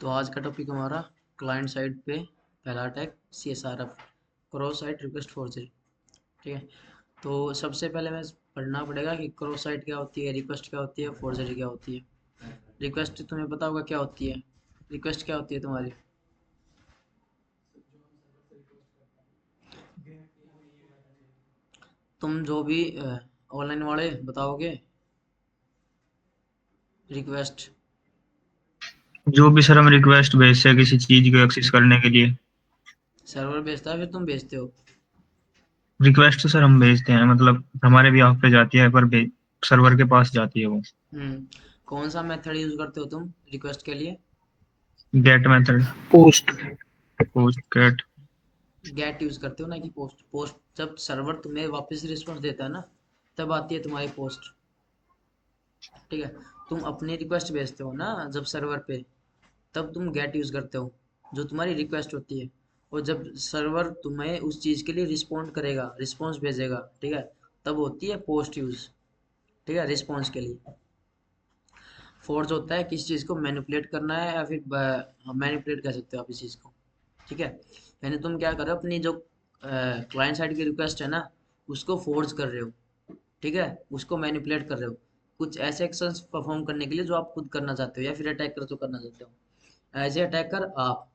तो आज का टॉपिक हमारा क्लाइंट साइड पे पहला attack CSRF, cross site request forgery. ठीक है। तो सबसे पहले हमें पढ़ना पड़ेगा कि क्रॉस साइट क्या होती है, रिक्वेस्ट क्या होती है, फॉर्जरी क्या होती है। रिक्वेस्ट तुम्हें पता होगा क्या होती है। रिक्वेस्ट क्या होती है तुम्हारी? तुम जो भी ऑनलाइन वाले बताओगे। रिक्वेस्ट जो भी सर हम रिक्वेस्ट भेजते हैं किसी चीज को एक्सेस करने के लिए। सर्वर भेजता है, फिर तुम भेजते हो। रिक्वेस्ट तो सर हम भेजते हैं, मतलब हमारे भी आप पे जाती है, पर सर्वर के पास जाती है वो। कौन सा मेथड यूज करते हो तुम रिक्वेस्ट के लिए? Get method. Post. Post get. Get use करते हो ना कि पोस्ट? पोस्ट जब सर्वर तुम्हें वापस रिस्पॉन्स देता है ना, तब आती है तुम्हारी पोस्ट। ठीक है। तुम अपनी रिक्वेस्ट भेजते हो ना जब सर्वर पे, तब तुम गेट यूज करते हो, जो तुम्हारी रिक्वेस्ट होती है। और जब सर्वर तुम्हें उस चीज के लिए रिस्पॉन्ड करेगा, रिस्पॉन्स भेजेगा, ठीक है, तब होती है पोस्ट यूज। ठीक है, रिस्पॉन्स के लिए। फोर्स होता है किसी चीज को मैनिपुलेट करना है, या फिर मैनिपुलेट कर सकते हो आप इस चीज को। ठीक है। यानी तुम क्या कर रहे हो, अपनी जो क्लाइंट साइड की रिक्वेस्ट है ना, उसको फोर्स कर रहे हो। ठीक है। उसको मैनिपुलेट कर रहे हो कुछ ऐसे एक्शंस परफॉर्म करने के लिए जो आप खुद करना चाहते हो, या फिर अटैकर जो करना चाहते हो। एज ए अटैकर आप,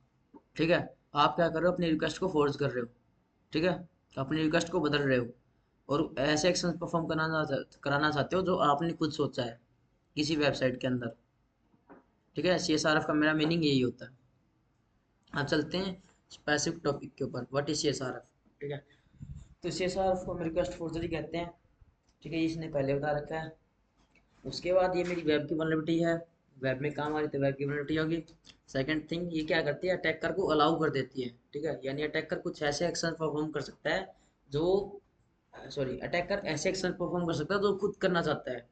ठीक है, आप क्या कर रहे हो, अपनी रिक्वेस्ट को फोर्स कर रहे हो। ठीक है। अपनी रिक्वेस्ट को बदल रहे हो, और ऐसे एक्शंस परफॉर्म कराना चाहते हो जो आपने खुद सोचा है किसी वेबसाइट के अंदर। ठीक है। CSRF का मेरा मीनिंग यही होता है। अब चलते हैं स्पेसिफिक टॉपिक के ऊपर, व्हाट इज CSRF। ठीक है। तो CSRF को हम रिक्वेस्ट फोर्जरी कहते हैं। ठीक है, इसने पहले बता रखा है। उसके बाद ये मेरी वेब की वल्नरेबिलिटी है। वेब में काम आ रही तो वेब की वल्नरेबिलिटी होगी। सेकंड थिंग, ये क्या करती है, अटैकर को अलाउ कर देती है। ठीक है, यानी अटैकर कुछ ऐसे एक्शन परफॉर्म कर सकता है जो, सॉरी, अटैकर ऐसे एक्शन परफॉर्म कर सकता है जो खुद करना चाहता है।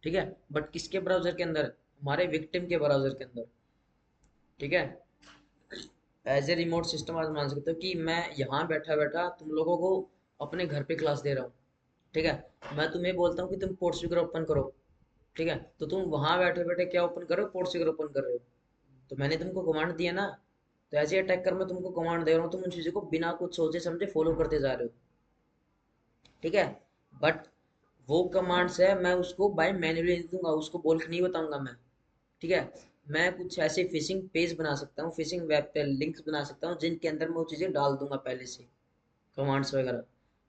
ठीक है, बट किसके ब्राउजर के अंदर? हमारे विक्टिम के ब्राउजर के अंदर। ठीक है। एज ए रिमोट सिस्टम आप मान सकते हो कि मैं यहाँ बैठा बैठा तुम लोगों को अपने घर पे क्लास दे रहा हूँ। ठीक है। मैं तुम्हें बोलता हूँ कि तुम पोर्ट्सफिगर ओपन करो। ठीक है। तो तुम वहां बैठे बैठे क्या ओपन कर रहे हो? पोर्ट्सफिगर ओपन कर रहे हो। तो मैंने तुमको कमांड दिया ना। तो ऐसे अटैक कर, मैं तुमको कमांड दे रहा हूँ, तुम उन चीजों को बिना कुछ सोचे समझे फॉलो करते जा रहे हो। ठीक है। बट वो कमांड्स है, मैं उसको बाय मैन्युअली नहीं दूंगा, उसको बोल के नहीं बताऊंगा मैं। ठीक है। मैं कुछ ऐसे फिशिंग पेज बना सकता हूँ, फिशिंग वेब पे लिंक्स बना सकता हूँ, जिनके अंदर मैं वो चीज़ें डाल दूंगा पहले से, कमांड्स वगैरह।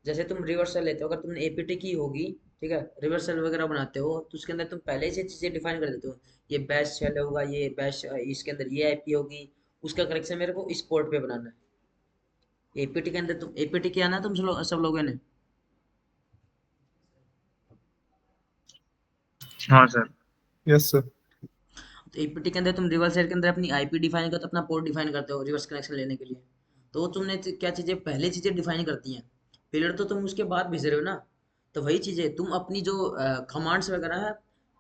जैसे तुम रिवर्सल लेते हो, अगर तुमने एपीटी की होगी, ठीक है, रिवर्सल वगैरह बनाते हो, तो उसके अंदर तुम पहले से चीज़ें डिफाइन कर देते हो। ये बैश शेल होगा, ये बैश, इसके अंदर ये आईपी होगी, उसका करेक्शन मेरे को इस पोर्ट पे बनाना है। एपीटी के अंदर तुम एपीटी किया ना तुम सब लोगों ने। हाँ सर। Yes sir. तो एपीटी के अंदर तुम रिवर्स साइड के अंदर अपनी आईपी डिफाइन करते हो, अपना पोर्ट डिफाइन करते हो रिवर्स कनेक्शन लेने के लिए। तो तुमने क्या चीजें पहले चीजें डिफाइन करती हैं, पेलोड तो तुम उसके बाद भेज रहे हो ना। तो वही चीजें तुम अपनी जो कमांड्स वगैरह है,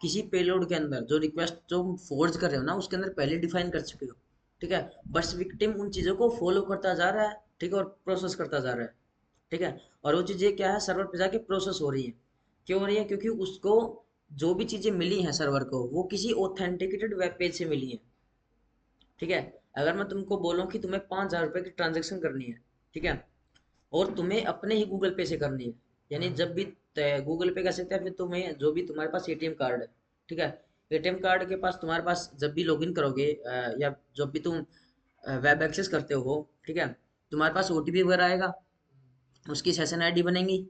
किसी पेलोड के अंदर जो रिक्वेस्ट जो फोर्ज कर रहे हो ना, उसके अंदर पहले डिफाइन कर चुके हो। ठीक है। बस विक्टिम उन चीजों को फॉलो करता जा रहा है, ठीक है, और प्रोसेस करता जा रहा है। ठीक है। और वो चीजें क्या है, सर्वर पे जाके प्रोसेस हो रही है। क्यों हो रही है? क्योंकि उसको जो भी चीजें मिली हैं सर्वर को, वो किसी ऑथेंटिकेटेड वेब पेज से मिली हैं। ठीक है। अगर मैं तुमको बोलूं कि तुम्हें 5,000 रुपए की ट्रांजेक्शन करनी है, ठीक है, और तुम्हें अपने ही गूगल पे से करनी है, यानी जब भी गूगल पे कर सकते हैं, फिर तुम्हें जो भी तुम्हारे पास एटीएम कार्ड है, ठीक है, एटीएम कार्ड के पास तुम्हारे पास जब भी लॉगिन करोगे, या जब भी तुम वेब एक्सेस करते हो, ठीक है, तुम्हारे पास ओटीपी वगैरह आएगा, उसकी सेशन आईडी बनेगी।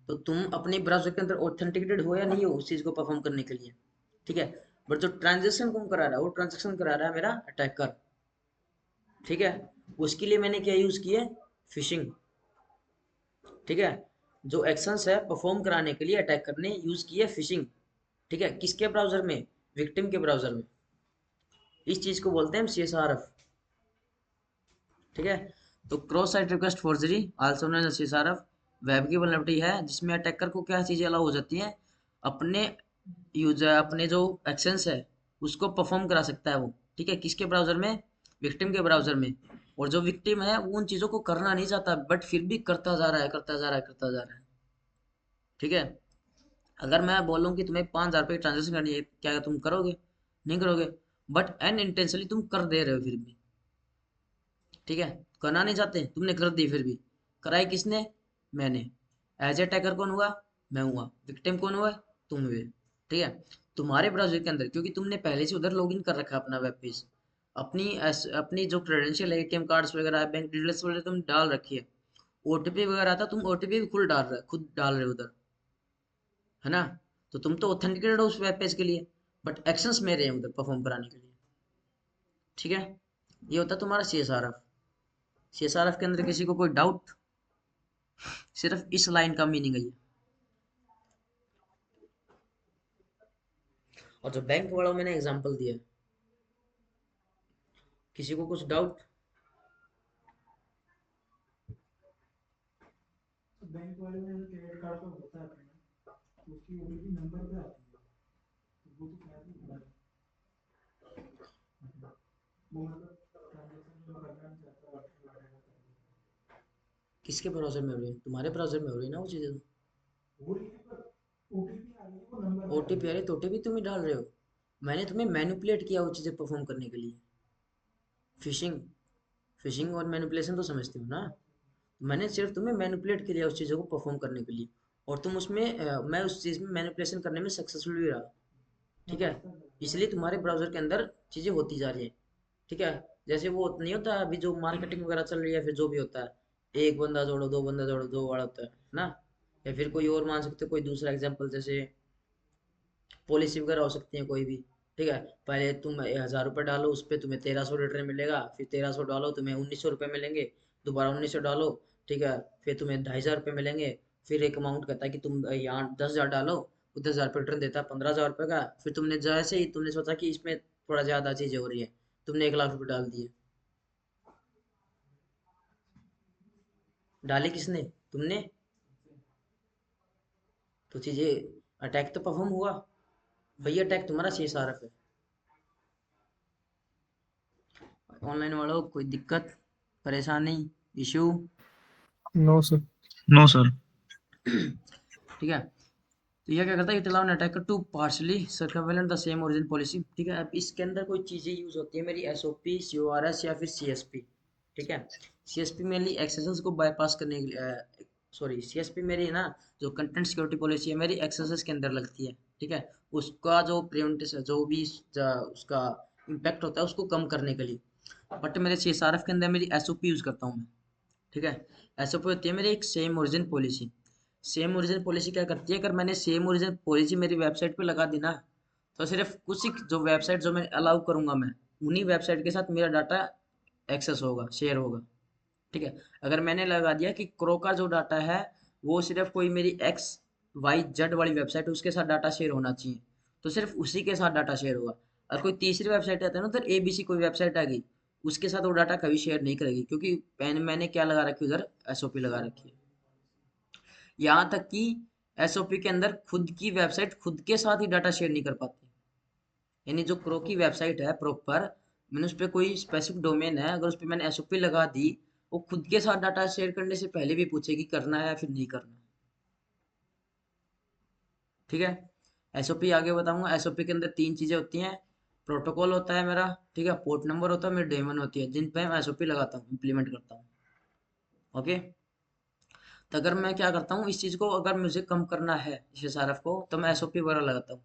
तो तुम अपने ब्राउजर के अंदर ऑथेंटिकेटेड हो या नहीं हो उस चीज को परफॉर्म करने के लिए। ठीक है। बट जो ट्रांजेक्शन कौन करा रहा है, वो ट्रांजेक्शन करा रहा है मेरा अटैकर। ठीक है। उसके लिए मैंने क्या यूज किया? फिशिंग। ठीक है। जो एक्शंस है परफॉर्म कराने के लिए अटैकर ने यूज किया फिशिंग। ठीक है। किसके ब्राउजर में? विक्टिम के ब्राउजर में। इस चीज को बोलते हैं हम CSRF। ठीक है। तो cross site request forgery, also known as CSRF, web की वल्नरेबिलिटी है जिसमें अटैकर को क्या चीजें अलाउ हो जाती हैं, अपने यूजर, अपने जो एक्शंस है उसको परफॉर्म करा सकता है वो। ठीक है, किसके ब्राउजर में? विक्टिम के ब्राउजर में। और जो विक्टिम है वो उन चीजों को करना नहीं चाहता, बट फिर भी करता जा रहा है, करता जा रहा है, करता जा रहा है। ठीक है। अगर मैं बोलूँ कि तुम्हें 5,000 रुपये की ट्रांजेक्शन करनी है, क्या तुम करोगे? नहीं करोगे। बट अनइंटेंशनली तुम कर दे रहे हो फिर भी, ठीक है। करना नहीं चाहते, तुमने कर दी फिर भी। कराई किसने? मैंने। एज ए अटैकर कौन हुआ? मैं हुआ। विक्टिम कौन हुआ? तुम हुए। ठीक है। तुम्हारे ब्राउजर के अंदर, क्योंकि तुमने पहले से उधर लॉगिन कर रखा है अपना वेब पेज, अपनी जो क्रेडेंशियल है, एटीएम कार्ड्स वगैरह, बैंक डिटेल्स वगैरह तुम डाल रखी है। ओटीपी वगैरह आता, तुम ओटीपी भी खुद डाल रहे हो उधर, है ना। तो तुम तो ऑथेंटिकेटेड हो उस वेब पेज के लिए, बट एक्शंस मेरे हैं उधर परफॉर्म कराने के लिए। ठीक है। ये होता है तुम्हारा सीएसआरएफ। सीएसआरएफ के अंदर किसी को कोई डाउट? सिर्फ इस लाइन का मीनिंग है ये। और जो बैंक वाला मैंने एग्जांपल दिया, किसी को कुछ डाउट? बैंक वाले में क्रेडिट कार्ड का होता है पेमेंट, तो उसकी ओटीपी नंबर पे आती है, तो वो तो क्या है, वो मतलब ट्रांजेक्शन जो करना नहीं चाहता किसके ब्राउजर में हो रही है? तुम्हारे ब्राउजर में हो रही है ना वो चीजें। हो रही है, पर ओटीपी आ रही है, वो नंबर पे आ रही ओटीपी, है। अरे तो ओटीपी तुम ही डाल रहे हो। मैंने तुम्हें मैनिपुलेट किया वो चीजें परफॉर्म करने के लिए। फिशिंग। फिशिंग और मैनिपुलेशन तो समझते हो ना। मैंने सिर्फ तुम्हें मैनिपुलेट किया उस चीज़ों को परफॉर्म करने के लिए, और तुम उसमें मैं उस चीज़ में मैनिपुलेशन करने में सक्सेसफुल भी रहा। ठीक है। पैसा इसलिए तुम्हारे ब्राउजर के अंदर चीज़ें होती जा रही है। ठीक है। जैसे वो नहीं होता अभी जो मार्केटिंग वगैरह चल रही है, फिर जो भी होता है, एक बंदा जोड़ो, दो बंदा जोड़ो, दो वाला होता है ना। या फिर कोई और मान सकते हो, कोई दूसरा एग्जांपल, जैसे पॉलिसी वगैरह हो सकती है कोई भी। ठीक है। पहले तुम 1000 रुपये डालो, उस पर तुम्हें 1300 रिटर्न मिलेगा, फिर 1300 डालो तुम्हें 1900 रुपये मिलेंगे, दोबारा 1900 डालो, ठीक है, फिर तुम्हें 2500 रुपये मिलेंगे। फिर एक अमाउंट कहता है कि तुम यहाँ 10,000 डालो, वो 10,000 रुपये रिटर्न देता है 15,000 रुपये का। फिर तुमने जैसे ही तुमने सोचा कि इसमें थोड़ा ज़्यादा चीज़ें हो रही है, तुमने 1 लाख रुपये डाल दिए। डाले किसने? तुमने। तो चीज़ें अटैक तो परफॉर्म हुआ। भैया अटैक तुम्हारा CSRF है। ऑनलाइन वालों कोई दिक्कत, परेशानी, issue? No sir. No sir. ठीक है। तो यह क्या करता है, it allow an attacker to partially circumvent the same origin policy. ठीक है। अब इसके अंदर कोई चीजें यूज होती है मेरी, एसओपी, सीओआरएस या फिर सीएसपी। ठीक है। सीएसपी मेनली एक्सेसेस को बाईपास करने के लिए, सॉरी, सीएसपी मेरी है ना, जो कंटेंट सिक्योरिटी पॉलिसी है मेरी, एक्सेसेस के अंदर लगती है। ठीक है। उसका जो प्रिवेंट जो भी उसका इम्पैक्ट होता है उसको कम करने के लिए। बट मेरे सीएसआरएफ के अंदर मेरी एसओपी यूज करता हूँ मैं। ठीक है। एसओपी होती है मेरी एक same origin policy. Same origin policy क्या करती है, अगर मैंने सेम ओरिजिन पॉलिसी मेरी वेबसाइट पे लगा दी ना, तो सिर्फ कुछ ही जो वेबसाइट जो मैं अलाउ करूंगा, मैं उन्हीं वेबसाइट के साथ मेरा डाटा एक्सेस होगा, शेयर होगा। ठीक है। अगर मैंने लगा दिया कि क्रो का जो डाटा है वो सिर्फ कोई मेरी XYZ वाली वेबसाइट है उसके साथ डाटा शेयर होना चाहिए, तो सिर्फ उसी के साथ डाटा शेयर होगा। अगर कोई तीसरी वेबसाइट आता है ना, उधर ABC कोई वेबसाइट आ गई, उसके साथ वो डाटा कभी शेयर नहीं करेगी, क्योंकि मैंने क्या लगा रखी है उधर, एसओपी लगा रखी है। यहाँ तक कि एसओपी के अंदर खुद की वेबसाइट खुद के साथ ही डाटा शेयर नहीं कर पाती। यानी जो क्रो की वेबसाइट है प्रॉपर, मैंने उस पर कोई स्पेसिफिक डोमेन है, अगर उस पर मैंने एसओपी लगा दी, वो खुद के साथ डाटा शेयर करने से पहले भी पूछेगी करना है या फिर नहीं करना। ठीक है। एसओपी आगे बताऊंगा। एसओपी के अंदर तीन चीजें होती हैं। प्रोटोकॉल होता है मेरा, ठीक है, पोर्ट नंबर होता है, मेरी डेमन होती है, जिन पे मैं एसओपी लगाता हूँ, इम्प्लीमेंट करता हूँ। ओके। तो अगर मैं क्या करता हूँ, इस चीज को अगर मुझे कम करना है, इस एसआरएफ को, तो मैं एसओपी वगैरह लगाता हूँ।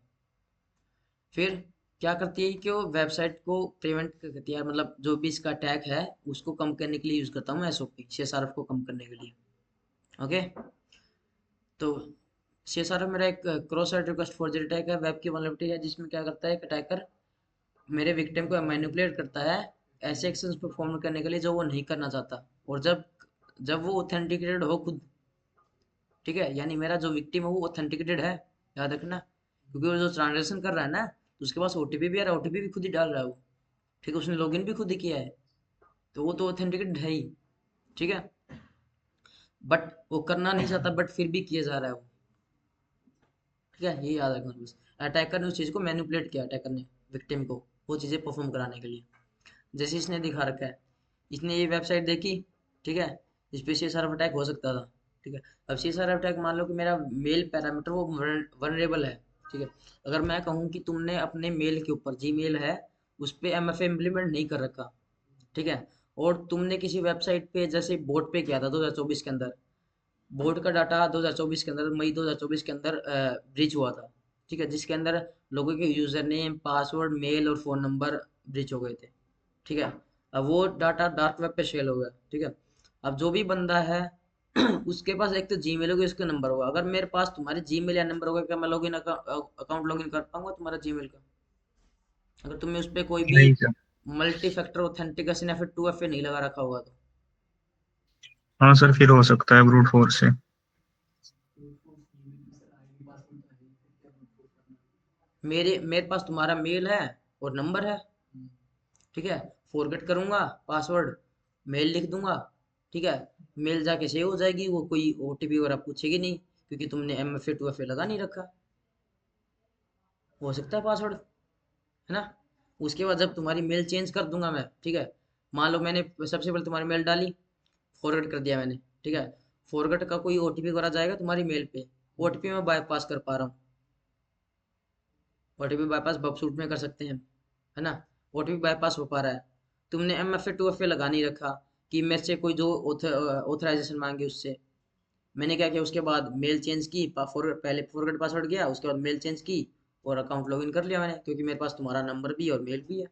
फिर क्या करती है कि वो वेबसाइट को प्रिवेंट करती है, मतलब जो भी इसका अटैक है उसको कम करने के लिए यूज करता हूँ एसओपी, सीएसआरएफ को कम करने के लिए। ओके। तो सीएसआरएफ मेरा एक cross site request forgery attack है, वेब की वल्नरेबिलिटी है, जिसमें क्या करता है, एक अटैकर मेरे विक्टिम को मैनिपुलेट करता है ऐसे एक्शंस परफॉर्म करने के लिए जो वो नहीं करना चाहता, और जब जब वो ऑथेंटिकेटेड हो खुद। ठीक है। यानी मेरा जो विक्टिम है वो ऑथेंटिकेटेड है, याद रखना, क्योंकि वो जो ट्रांजेक्शन कर रहा है ना, तो उसके पास ओटीपी भी आ रहा है, ओटीपी भी खुद ही डाल रहा है वो। ठीक है। उसने लॉगिन भी खुद ही किया है, तो वो तो ऑथेंटिकेटेड है ही। ठीक है। बट वो करना नहीं चाहता, बट फिर भी किया जा रहा है वो। ठीक है। ये याद रखना बस। अटैकर ने उस चीज़ को मैनिपुलेट किया, अटैकर ने विक्टिम को वो चीज़ें परफॉर्म कराने के लिए। जैसे इसने दिखा रखा है, इसने ये वेबसाइट देखी, ठीक है, इस पे सीएसआर अटैक हो सकता था। ठीक है। अब सीएसआर अटैक मान लो कि मेरा मेल पैरामीटर वो वनरेबल है। ठीक है। अगर मैं कहूँ कि तुमने अपने मेल के ऊपर, जी मेल है, उस पे एमएफए इम्प्लीमेंट नहीं कर रखा, ठीक है। और तुमने किसी वेबसाइट पे जैसे बोर्ड पे किया था 2024 के अंदर, बोर्ड का डाटा 2024 के अंदर, मई 2024 के अंदर ब्रीच हुआ था, ठीक है, जिसके अंदर लोगों के यूजर नेम, पासवर्ड, मेल और फोन नंबर ब्रीच हो गए थे, ठीक है। अब वो डाटा डार्क वेब पे शेयर हो गया, ठीक है। अब जो भी बंदा है उसके पास एक तो जीमेल होगा, उसका नंबर होगा। अगर मेरे पास तुम्हारे जीमेल या नंबर होगा, क्या मैं लॉगिन अकाउंट लॉगिन कर पाऊंगा तुम्हारा जीमेल का? अगर तुमने उस पे कोई भी नहीं सर। मल्टी फैक्टर ऑथेंटिकेशन या फिर 2FA नहीं लगा रखा होगा तो। हाँ सर, फिर हो सकता है ब्रूट फोर्स से। मेरे पास तुम्हारा मेल है और नंबर है, ठीक है। फॉरगेट करूंगा पासवर्ड, मेल लिख दूंगा, ठीक है। मेल जाके सेव हो जाएगी, वो कोई ओटीपी वगैरह पूछेगी नहीं, क्योंकि तुमने MFA 2FA लगा नहीं रखा। हो सकता है पासवर्ड, है ना। उसके बाद जब तुम्हारी मेल चेंज कर दूंगा मैं, ठीक है। मान लो मैंने सबसे पहले तुम्हारी मेल डाली, फॉरवर्ड कर दिया मैंने, ठीक है। फॉरवर्ड का कोई ओटीपी वगैरह जाएगा तुम्हारी मेल पे, ओटीपी मैं बाईपास कर पा रहा हूँ। ओटीपी बाईपास बबसूट में कर सकते हैं, है ना। ओटीपी बाईपास हो पा रहा है। तुमने MFA 2FA लगा नहीं रखा कि मेरे से कोई जो ऑथराइजेशन मांगे उससे। मैंने क्या किया, उसके बाद मेल चेंज की, पहले फॉरगेट पासवर्ड गया, उसके बाद मेल चेंज की और अकाउंट लॉगिन कर लिया मैंने, क्योंकि मेरे पास तुम्हारा नंबर भी है और मेल भी है।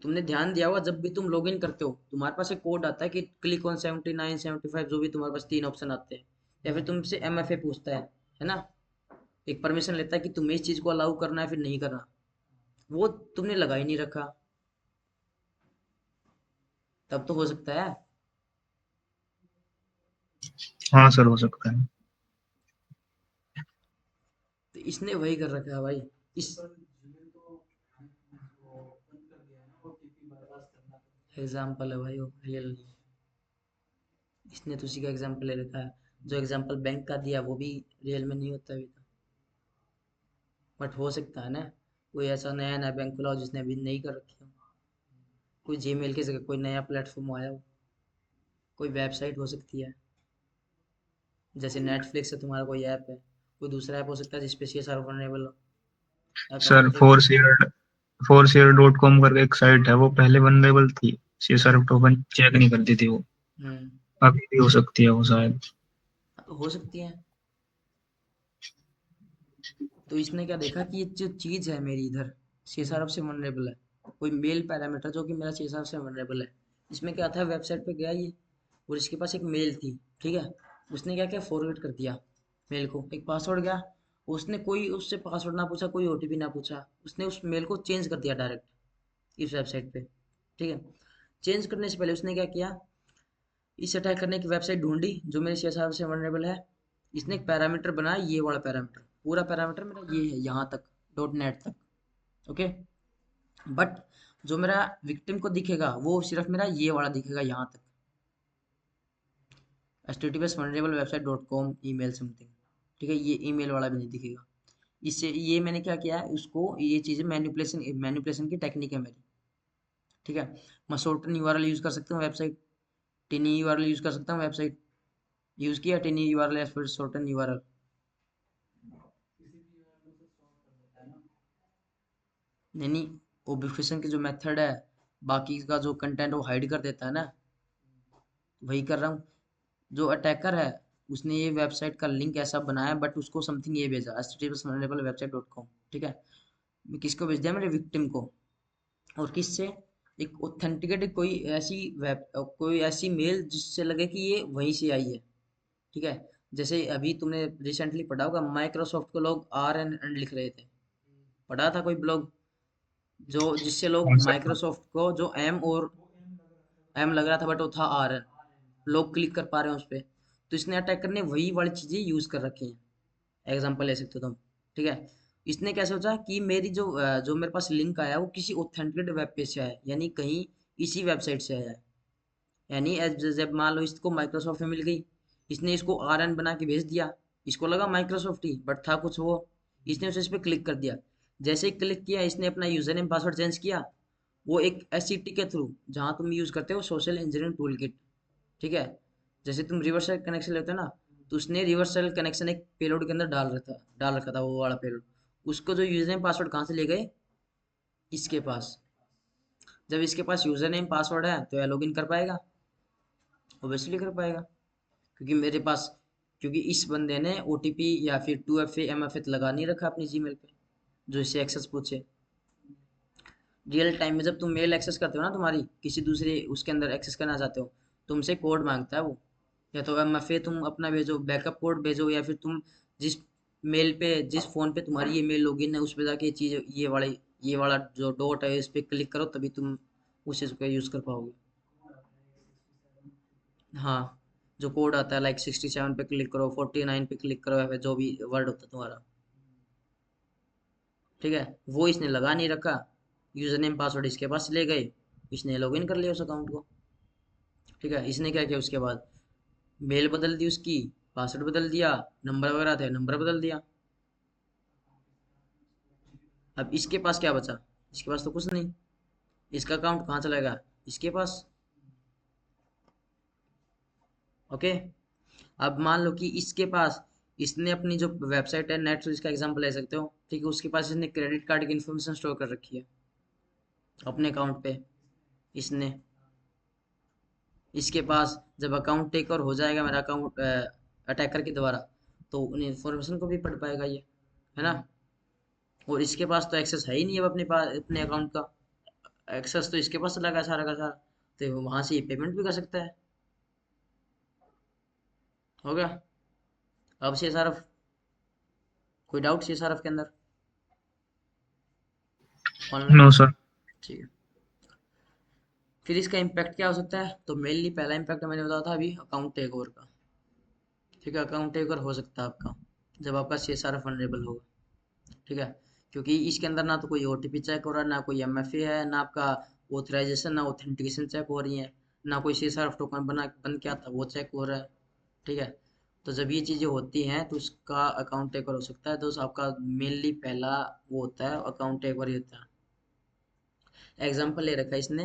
तुमने ध्यान दिया होगा, जब भी तुम लॉगिन करते हो तुम्हारे पास एक कोड आता है कि क्लिक ऑन 79 75, जो भी तुम्हारे पास 3 ऑप्शन आते हैं, या फिर तुमसे MFA पूछता है ना। एक परमिशन लेता है कि तुम्हें इस चीज को अलाउ करना है फिर नहीं करना, वो तुमने लगा ही नहीं रखा। तब तो हो सकता है। हाँ सर, हो सकता है। तो इसने वही कर रखा है भाई। इस एग्जाम्पल है भाई, वो रियल नहीं है। इसने तो उसी का एग्जाम्पल ले रखा है, जो एग्जाम्पल बैंक का दिया वो भी रियल में नहीं होता अभी तक। बट हो सकता है ना, कोई ऐसा नया नया बैंक खुला हो जिसने अभी नहीं कर रखी हो, कोई जीमेल की जगह कोई नया प्लेटफॉर्म आया हो, कोई वेबसाइट हो सकती है। जैसे नेटफ्लिक्स है तुम्हारा, कोई ऐप है, कोई दूसरा ऐप हो सकता है जिसपे ये सारा वनरेबल सर अकाउंट है। फोरशेयर.com करके एक साइट है, वो पहले वनरेबल थी। सी सर्व टोकन चेक नहीं करती थी वो। हम्म। अभी भी हो सकती है वो शायद। तो हो सकती है। तो इसने क्या देखा कि ये जो चीज है मेरी इधर CSRF से वनरेबल है, कोई मेल पैरामीटर जो कि मेरा CSRF से वनरेबल है। इसमें क्या था, वेबसाइट पे गया ये और इसके पास एक मेल थी, ठीक है। उसने क्या किया, फॉरवर्ड कर दिया मेल को, एक पासवर्ड गया। उसने कोई उससे पासवर्ड ना पूछा, कोई OTP ना पूछा, उसने उस मेल को चेंज कर दिया डायरेक्ट इस वेबसाइट पे, ठीक है। चेंज करने से पहले उसने क्या किया, इस अटैक करने की वेबसाइट ढूंढी जो मेरे CSRF से वनरेबल है। इसने एक पैरामीटर बनाया, ये वाला पैरामीटर, पूरा पैरामीटर मेरा ये है यहाँ तक, .NET तक, ओके। बट जो मेरा विक्टिम को दिखेगा वो सिर्फ मेरा ये वाला दिखेगा यहाँ तक, https vulnerable website .com email something, ठीक है। ये ईमेल वाला भी नहीं दिखेगा। इससे ये मैंने क्या किया है, उसको ये चीज़ें मैनिपुलेशन की टेक्निक है मेरी, ठीक है। मैं शॉर्टन URL यूज़ कर सकता हूँ वेबसाइट, टिनी URL यूज़ कर सकता हूँ वेबसाइट, यूज़ किया टिनी URL या फिर शॉर्टन URL। नहीं नहीं, ओबिफिकेशन की जो मेथड है, बाकी का जो कंटेंट वो हाइड कर देता है ना, वही कर रहा हूँ। जो अटैकर है उसने ये वेबसाइट का लिंक ऐसा बनाया, बट उसको समथिंग ये भेजा, https://website.com, ठीक है। किसको भेज दिया, मेरे विक्टिम को। और किससे, एक ऑथेंटिकेटेड कोई ऐसी मेल जिससे लगे कि ये वहीं से आई है, ठीक है। जैसे अभी तुमने रिसेंटली पढ़ा होगा, माइक्रोसॉफ्ट को लोग RN लिख रहे थे, पढ़ा था कोई ब्लॉग, जो जिससे लोग हाँ सर। माइक्रोसॉफ्ट को जो एम लग रहा था, बट वो था RN, लोग क्लिक कर पा रहे हैं उस पर। तो इसने अटैकर ने वही वाली चीजें यूज कर रखी हैं, एग्जांपल ले सकते हो तुम, ठीक है। इसने क्या सोचा कि मेरी जो मेरे पास लिंक आया वो किसी ऑथेंटिकेट वेब पेज से आया है, यानी कहीं इसी वेबसाइट से आया है। यानी जब मान लो इसको माइक्रोसॉफ्ट में मिल गई, इसने इसको RN बना के भेज दिया, इसको लगा माइक्रोसॉफ्ट ही, बट था कुछ वो। इसने उसे इस पर क्लिक कर दिया, जैसे ही क्लिक किया इसने अपना यूजर नेम पासवर्ड चेंज किया, वो एक SCT के थ्रू, जहाँ तुम यूज करते हो सोशल इंजीनियरिंग टूल किट, ठीक है। जैसे तुम रिवर्सल कनेक्शन लेते हो ना, तो उसने रिवर्सल कनेक्शन एक पेलोड के अंदर डाल रखा था वो वाला पेलोड। उसको जो यूजर नेम पासवर्ड कहाँ से ले गए, इसके पास, जब इसके पास यूजर नेम पासवर्ड है तो यह लॉगिन कर पाएगा, ऑब्वियसली कर पाएगा, क्योंकि मेरे पास, क्योंकि इस बंदे ने ओटीपी या फिर 2FA MFA लगा नहीं रखा अपनी जीमेल पे जो इससे एक्सेस पूछे। रियल टाइम में जब तुम मेल एक्सेस करते हो ना, तुम्हारी किसी दूसरे उसके अंदर एक्सेस करना चाहते हो, तुमसे कोड मांगता है वो, या तो MFA तुम अपना भेजो, बैकअप कोड भेजो, या फिर तुम जिस मेल पे, जिस फोन पे तुम्हारी ये मेल लॉगिन है उस पे जाके ये चीज, ये वाला जो डॉट है इस पे क्लिक करो, तभी तुम उस चीज को यूज कर पाओगे। हाँ, जो कोड आता है लाइक 67 पे क्लिक करो, 49 पे क्लिक करो, या फिर जो भी वर्ड होता है तुम्हारा, ठीक है, वो इसने लगा नहीं रखा, यूजर नेम पासवर्ड इसके पास ले गए, इसने लॉगिन कर लिया उस अकाउंट को। ठीक है, इसने क्या किया उसके बाद, मेल बदल दी उसकी, पासवर्ड बदल दिया, नंबर वगैरह थे नंबर बदल दिया। अब इसके पास क्या बचा, इसके पास तो कुछ नहीं, इसका अकाउंट कहाँ चलेगा, इसके पास। ओके, अब मान लो कि इसके पास, इसने अपनी जो वेबसाइट है नेट, इसका एग्जांपल ले सकते हो, ठीक है, उसके पास इसने क्रेडिट कार्ड की इन्फॉर्मेशन स्टोर कर रखी है अपने अकाउंट पे इसने। इसके पास जब अकाउंट टेक ओवर हो जाएगा मेरा अकाउंट अटैकर के द्वारा, तो उन इन्फॉर्मेशन को भी पढ़ पाएगा ये, है ना। और इसके पास तो एक्सेस है ही नहीं अब अपने पास, अपने अकाउंट का एक्सेस तो इसके पास लगा सारा का सारा, तो वहां से ये पेमेंट भी कर सकता है। हो गया। अब से सारफ, कोई डाउट से सारफ के अंदर ऑनलाइन? No sir. ठीक है, फिर इसका इम्पैक्ट क्या हो सकता है, तो मेनली पहला इम्पैक्ट मैंने बताया था अभी, अकाउंट टेक ओवर का। ठीक है, अकाउंट टेक ओवर हो सकता है आपका जब आपका CSRF वनरेबल होगा। ठीक है, क्योंकि इसके अंदर ना तो कोई OTP चेक हो रहा है, ना कोई MFA है, ना आपका ऑथराइजेशन, ना ऑथेंटिकेशन चेक हो रही है, ना कोई CSRF टोकन बन के आता वो चेक हो रहा है। ठीक है, तो जब ये चीज़ें होती हैं तो उसका अकाउंट टेक ओवर हो सकता है, तो आपका मेनली पहला वो होता है अकाउंट टेक ओवर ही होता है। एग्जाम्पल ले रखा है इसने,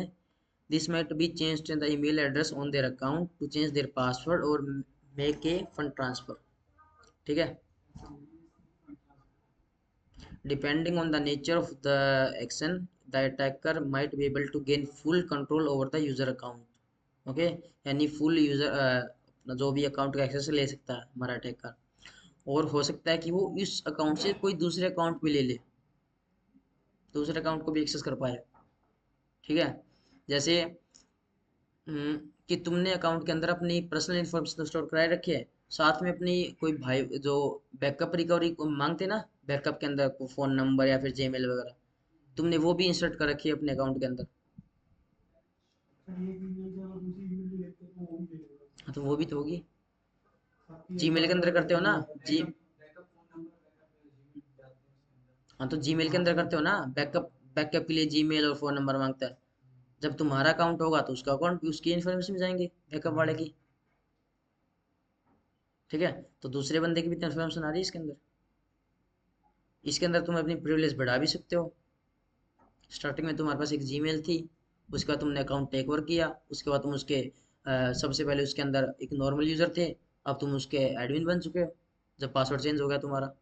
this might be changed in the email address on their account to change their password or make a fund transfer। ठीक है, depending on the nature of the action, the attacker might be able to gain full control over the user account। Okay, यानी full user जो भी account का access ले सकता है हमारा अटैकर, और हो सकता है कि वो इस अकाउंट से कोई दूसरे अकाउंट भी ले ले, दूसरे अकाउंट को भी एक्सेस कर पाए। ठीक है, जैसे कि तुमने अकाउंट के अंदर अपनी पर्सनल इन्फॉर्मेशन स्टोर कराए रखी है, साथ में अपनी कोई भाई जो बैकअप रिकवरी को मांगते ना, बैकअप के अंदर को फोन नंबर या फिर जीमेल वगैरह, तुमने वो भी इंसर्ट कर रखी है अपने अकाउंट के अंदर। सर ये ईमेल से अगर दूसरी ईमेल भी देखते हैं तो वो भी ले लेगा। हाँ, तो वो भी तो होगी, आपकी एक जीमेल के बार अंदर करते हो ना, जी। Backup phone number backup Gmail डालते हैं उसके अंदर। हाँ, तो जीमेल के अंदर करते हो ना बैकअप, बैकअप के लिए जीमेल और फोन नंबर मांगता है। जब तुम्हारा अकाउंट होगा तो उसका अकाउंट भी, उसकी इन्फॉर्मेशन भी जाएंगी बैकअप वाले की। ठीक है, तो दूसरे बंदे की भी इन्फॉर्मेशन आ रही है इसके अंदर। इसके अंदर तुम अपनी प्रिविलेज बढ़ा भी सकते हो। स्टार्टिंग में तुम्हारे पास एक जीमेल थी, उसके बाद तुमने अकाउंट टेक ओवर किया, उसके बाद तुम उसके सबसे पहले उसके अंदर एक नॉर्मल यूजर थे, अब तुम उसके एडमिन बन चुके हो जब पासवर्ड चेंज हो गया तुम्हारा।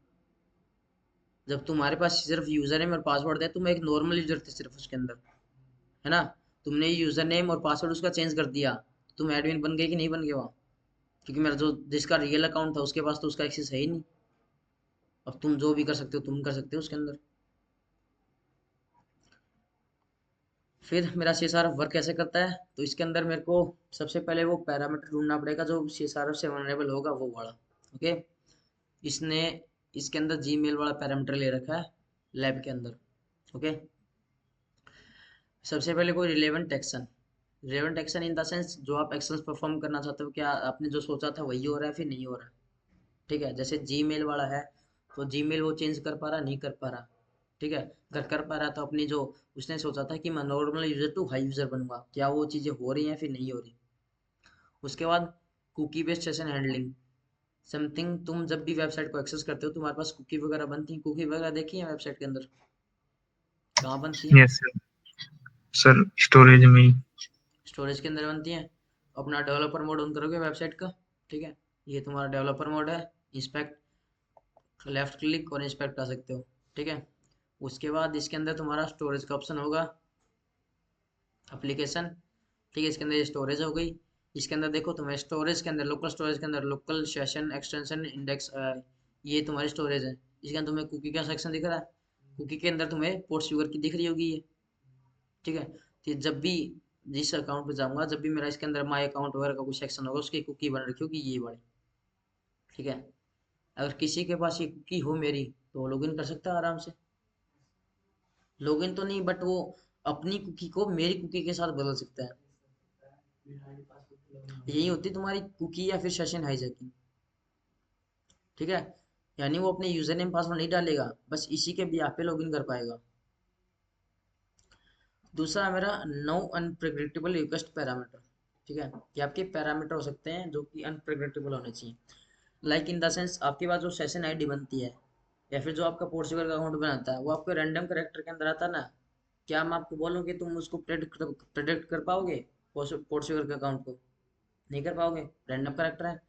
जब तुम्हारे पास सिर्फ यूजर नेम और पासवर्ड है, तुम एक नॉर्मल यूजर थे सिर्फ उसके अंदर, है ना, तुमने यूजर नेम और पासवर्ड उसका चेंज कर दिया, तुम एडमिन बन गए कि नहीं बन गए वहाँ, क्योंकि मेरा जो जिसका रियल अकाउंट था उसके पास तो उसका एक्सेस है ही नहीं। अब तुम जो भी कर सकते हो तुम कर सकते हो उसके अंदर। फिर मेरा CSRF वर्क कैसे करता है, तो इसके अंदर मेरे को सबसे पहले वो पैरामीटर ढूंढना पड़ेगा जो CSRF से वनरेबल होगा वो वाला। ओके, इसने इसके अंदर जीमेल वाला पैरामीटर ले रखा है लैब के अंदर। ओके, सबसे पहले कोई relevant action, relevant action in the sense जो आप एक्शंस परफॉर्म करना चाहते हो, क्या आपने जो सोचा था वही हो रहा है फिर नहीं हो रहा है। ठीक है, जैसे जीमेल वाला है, तो जीमेल वो चेंज कर पा रहा नहीं कर पा रहा। ठीक है, अगर कर पा रहा तो अपनी जो उसने सोचा था कि मैं normal user to high user बनूंगा, क्या वो चीज़ें हो रही हैं फिर नहीं हो रही। उसके बाद cookie based session handling, something तुम जब भी वेबसाइट को एक्सेस करते हो तुम्हारे पास कुकी वगैरह बनती हैं, कुकी वगैरह देखी है वेबसाइट के अंदर कहाँ बनती हैं? Yes sir. सर स्टोरेज में ही। स्टोरेज के अंदर बनती हैं। अपना डेवलपर मोड ऑन करोगे वेबसाइट का, ठीक है, ये तुम्हारा डेवलपर मोड है, इंस्पेक्ट, लेफ्ट क्लिक और इंस्पेक्ट कर सकते हो। ठीक है, उसके बाद इसके अंदर तुम्हारा स्टोरेज का ऑप्शन होगा, एप्लीकेशन। ठीक है, इसके अंदर स्टोरेज हो गई। इसके अंदर देखो तुम्हें स्टोरेज के अंदर, लोकल स्टोरेज के अंदर लोकल सेशन एक्सटेंशन इंडेक्स, ये तुम्हारी स्टोरेज है। इसके अंदर तुम्हें कुकी का सेक्शन दिख रहा है, कुकी के अंदर तुम्हें पोर्ट शुगर की दिख रही होगी ये। ठीक है, तो जब भी जिस अकाउंट पे जाऊंगा, जब भी मेरा इसके अंदर माई अकाउंट वगैरह का कुछ सेक्शन होगा, उसकी कुकी बन रखी होगी ये वाली। ठीक है, अगर किसी के पास ये कुकी हो मेरी, तो वो लॉगिन कर सकता है आराम से। लॉगिन तो नहीं, बट वो अपनी कुकी को मेरी कुकी के साथ बदल सकता है। यही होती है तुम्हारी कुकी या फिर सेशन हाईजैकिंग। ठीक है, यानी वो अपने यूजर नेम पासवर्ड नहीं डालेगा, बस इसी के भी पे लॉगिन कर पाएगा। दूसरा है मेरा नो अनप्रेडिक्टेबल रिक्वेस्ट पैरामीटर। ठीक है, ये आपके पैरामीटर हो सकते हैं जो कि अनप्रेडिक्टेबल होने चाहिए। लाइक इन द सेंस, आपके पास जो सेशन आईडी बनती है या फिर जो आपका पोर्चुगल का अकाउंट बनाता है, वो आपके रैंडम करेक्टर के अंदर आता है ना। क्या मैं आपको बोलूँ कि तुम उसको प्रेडिक्ट कर पाओगे पोर्चुगल के अकाउंट को? नहीं कर पाओगे, रैंडम करेक्टर है।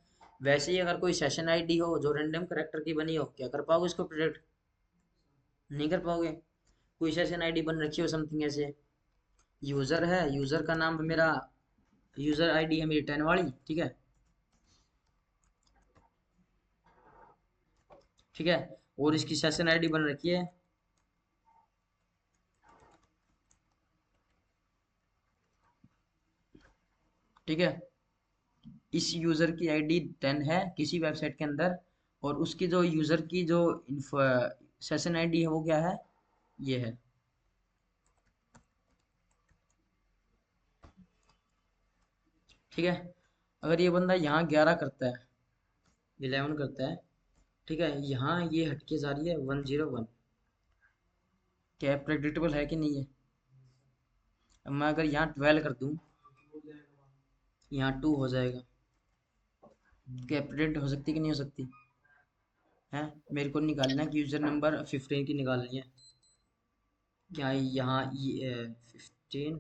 वैसे ही अगर कोई सेशन आईडी हो जो रैंडम करेक्टर की बनी हो, क्या कर पाओगे इसको प्रेडिक्ट? नहीं कर पाओगे। कोई सेशन आईडी बन रखी हो समथिंग ऐसे, यूजर है, यूजर का नाम मेरा, यूजर आईडी है मेरी 10 वाली। ठीक है, ठीक है, और इसकी सेशन आईडी बन रखी है, ठीक है, इस यूजर की आईडी 10 है किसी वेबसाइट के अंदर, और उसकी जो यूजर की जो सेशन आईडी है वो क्या है, ये है। ठीक है, अगर ये बंदा यहाँ 11 करता है, 11 करता है, ठीक है, यहाँ ये हटके जा रही है 101, क्या प्रेडिक्टेबल है कि नहीं है? अब मैं अगर यहाँ 12 कर दूँ, यहाँ 2 हो जाएगा, क्या प्रेडिक्ट हो सकती कि नहीं हो सकती है? मेरे को निकालना है कि यूजर नंबर 15 की निकालनी है। क्या यहाँ ये 15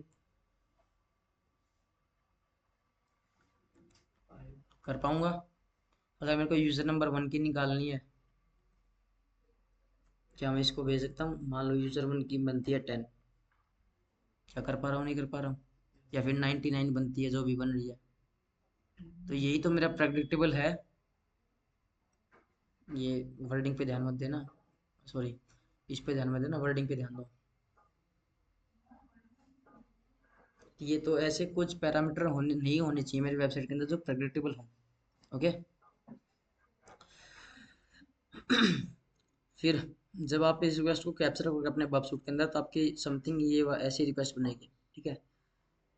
कर पाऊंगा? अगर मेरे को यूजर नंबर 1 की निकालनी है, क्या मैं इसको भेज सकता हूँ? मान लो यूजर 1 की बनती है 10, क्या कर पा रहा हूँ? नहीं कर पा रहा हूँ। या फिर 99 बनती है, जो भी बन रही है। तो यही तो मेरा प्रेडिक्टेबल है। ये वर्डिंग पे ध्यान मत देना, सॉरी, इस पे ध्यान मत देना, वर्डिंग पे ध्यान दो। ये तो ऐसे कुछ पैरामीटर होने नहीं होने चाहिए मेरी वेबसाइट के अंदर जो प्रेडिक्टेबल हो। ओके। फिर जब आप इस रिक्वेस्ट को कैप्चर करोगे अपने बबसूट के अंदर, तो आपकी समथिंग ये ऐसी रिक्वेस्ट बनेगी। ठीक है,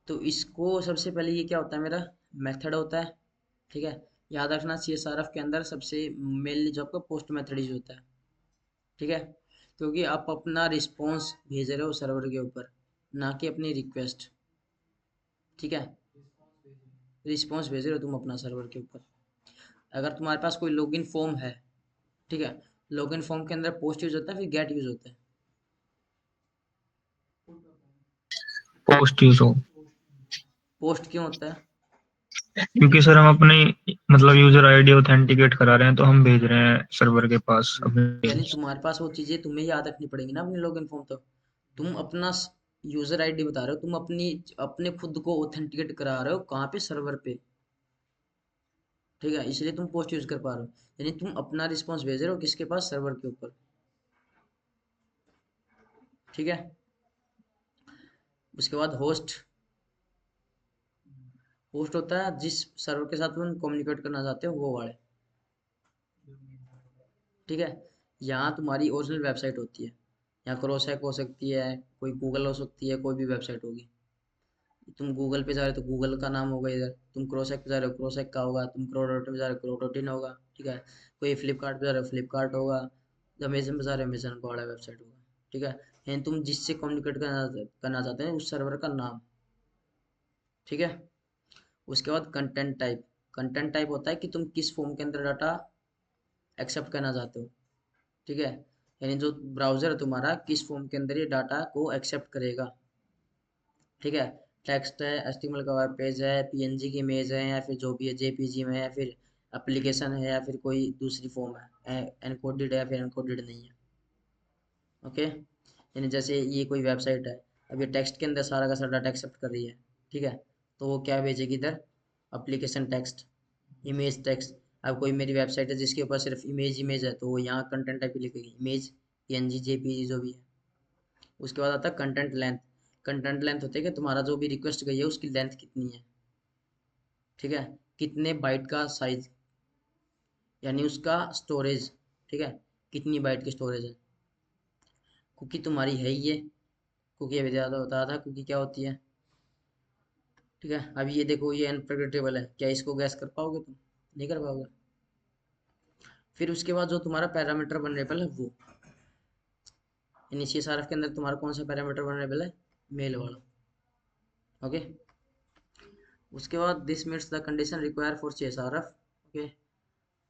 तो इसको सबसे पहले ये क्या होता है, मेरा मेथड होता है। ठीक है, याद रखना CSRF के अंदर सबसे मेनली जो आपका पोस्ट मेथड यूज होता है। ठीक है, क्योंकि आप अपना रिस्पॉन्स भेज रहे हो सर्वर के ऊपर, ना कि अपनी रिक्वेस्ट। ठीक है, रिस्पॉन्स भेज रहे हो तुम अपना सर्वर के ऊपर। अगर तुम्हारे पास कोई लॉगिन फॉर्म है, ठीक है, लॉगिन फॉर्म के अंदर पोस्ट यूज होता है, फिर गेट यूज होता है। पोस्ट यूज हो, पोस्ट क्यों होता है? क्योंकि सर हम अपनी मतलब यूजर आईडी ऑथेंटिकेट करा रहे हैं, तो हम भेज रहे हैं सर्वर के पास अपने। यानी तुम्हारे पास वो चीजें तुम्हें याद रखनी पड़ेगी ना अपनी लॉगिन फॉर्म। तो तुम अपना यूजर आईडी बता रहे हो, तुम अपनी अपने खुद को ऑथेंटिकेट करा रहे हो कहाँ पे, सर्वर पे। ठीक है, इसलिए तुम पोस्ट यूज कर पा रहे हो, यानी तुम अपना रिस्पॉन्स भेज रहे हो किसके पास, सर्वर के ऊपर। ठीक है, उसके बाद होस्ट। होस्ट होता है जिस सर्वर के साथ तुम कम्युनिकेट करना चाहते हो, वो वाले। ठीक है, यहाँ तुम्हारी ओरिजिनल वेबसाइट होती है। यहाँ क्रॉसहैक हो सकती है, कोई गूगल हो सकती है, कोई भी वेबसाइट होगी। तुम गूगल पे जा रहे हो तो गूगल का नाम होगा इधर, तुम क्रॉसहैक पे जा रहे हो क्रॉसहैक का होगा, तुम क्रोडॉट पे जा रहे हो क्रोडॉटिन होगा। ठीक है, कोई फ्लिपकार्ट पे जा रहे हो फ्लिपकार्ट होगा, अमेजन पे जा रहे हो अमेजन का वाला वेबसाइट होगा। ठीक है, यानी तुम जिससे कम्युनिकेट करना चाहते हैं उस सर्वर का नाम। ठीक है, उसके बाद कंटेंट टाइप। कंटेंट टाइप होता है कि तुम किस फॉर्म के अंदर डाटा एक्सेप्ट करना चाहते हो। ठीक है, यानी जो ब्राउजर है तुम्हारा किस फॉर्म के अंदर ये डाटा को एक्सेप्ट करेगा। ठीक है, टेक्स्ट है, एचटीएमएल का वेब पेज है, पीएनजी की इमेज है, या फिर जो भी है जेपीजी में है, या फिर एप्लीकेशन है, या फिर कोई दूसरी फॉर्म है, एनकोडेड है या फिर एनकोडेड नहीं है। ओके, यानी जैसे ये कोई वेबसाइट है, अब ये टेक्स्ट के अंदर सारा का सारा डाटा एक्सेप्ट कर रही है, ठीक है, तो वो क्या भेजेगी इधर, एप्लीकेशन टेक्स्ट, इमेज टेक्स्ट। अब कोई मेरी वेबसाइट है जिसके ऊपर सिर्फ इमेज है, तो वो यहाँ कंटेंट टाइप लिखेगी इमेज, पीएनजी, जेपीजी जो भी है। उसके बाद आता है कंटेंट लेंथ। कंटेंट लेंथ होते है कि तुम्हारा जो भी रिक्वेस्ट गई है उसकी लेंथ कितनी है, ठीक है, कितने बाइट का साइज, यानी उसका स्टोरेज, ठीक है, कितनी बाइट की स्टोरेज है। कुकी तुम्हारी है ही ये, कुकी अभी ज़्यादा बताया था कुकी क्या होती है, ठीक है। अब ये देखो ये अनप्रेडिक्टेबल है, क्या इसको गैस कर पाओगे तुम, नहीं कर पाओगे। फिर उसके बाद जो तुम्हारा पैरामीटर वनरेबल है वो, यानी CSRF के अंदर तुम्हारा कौन सा पैरामीटर वनरेबल है, मेल वाला, ओके। उसके बाद this meets the condition require for CSRF, okay.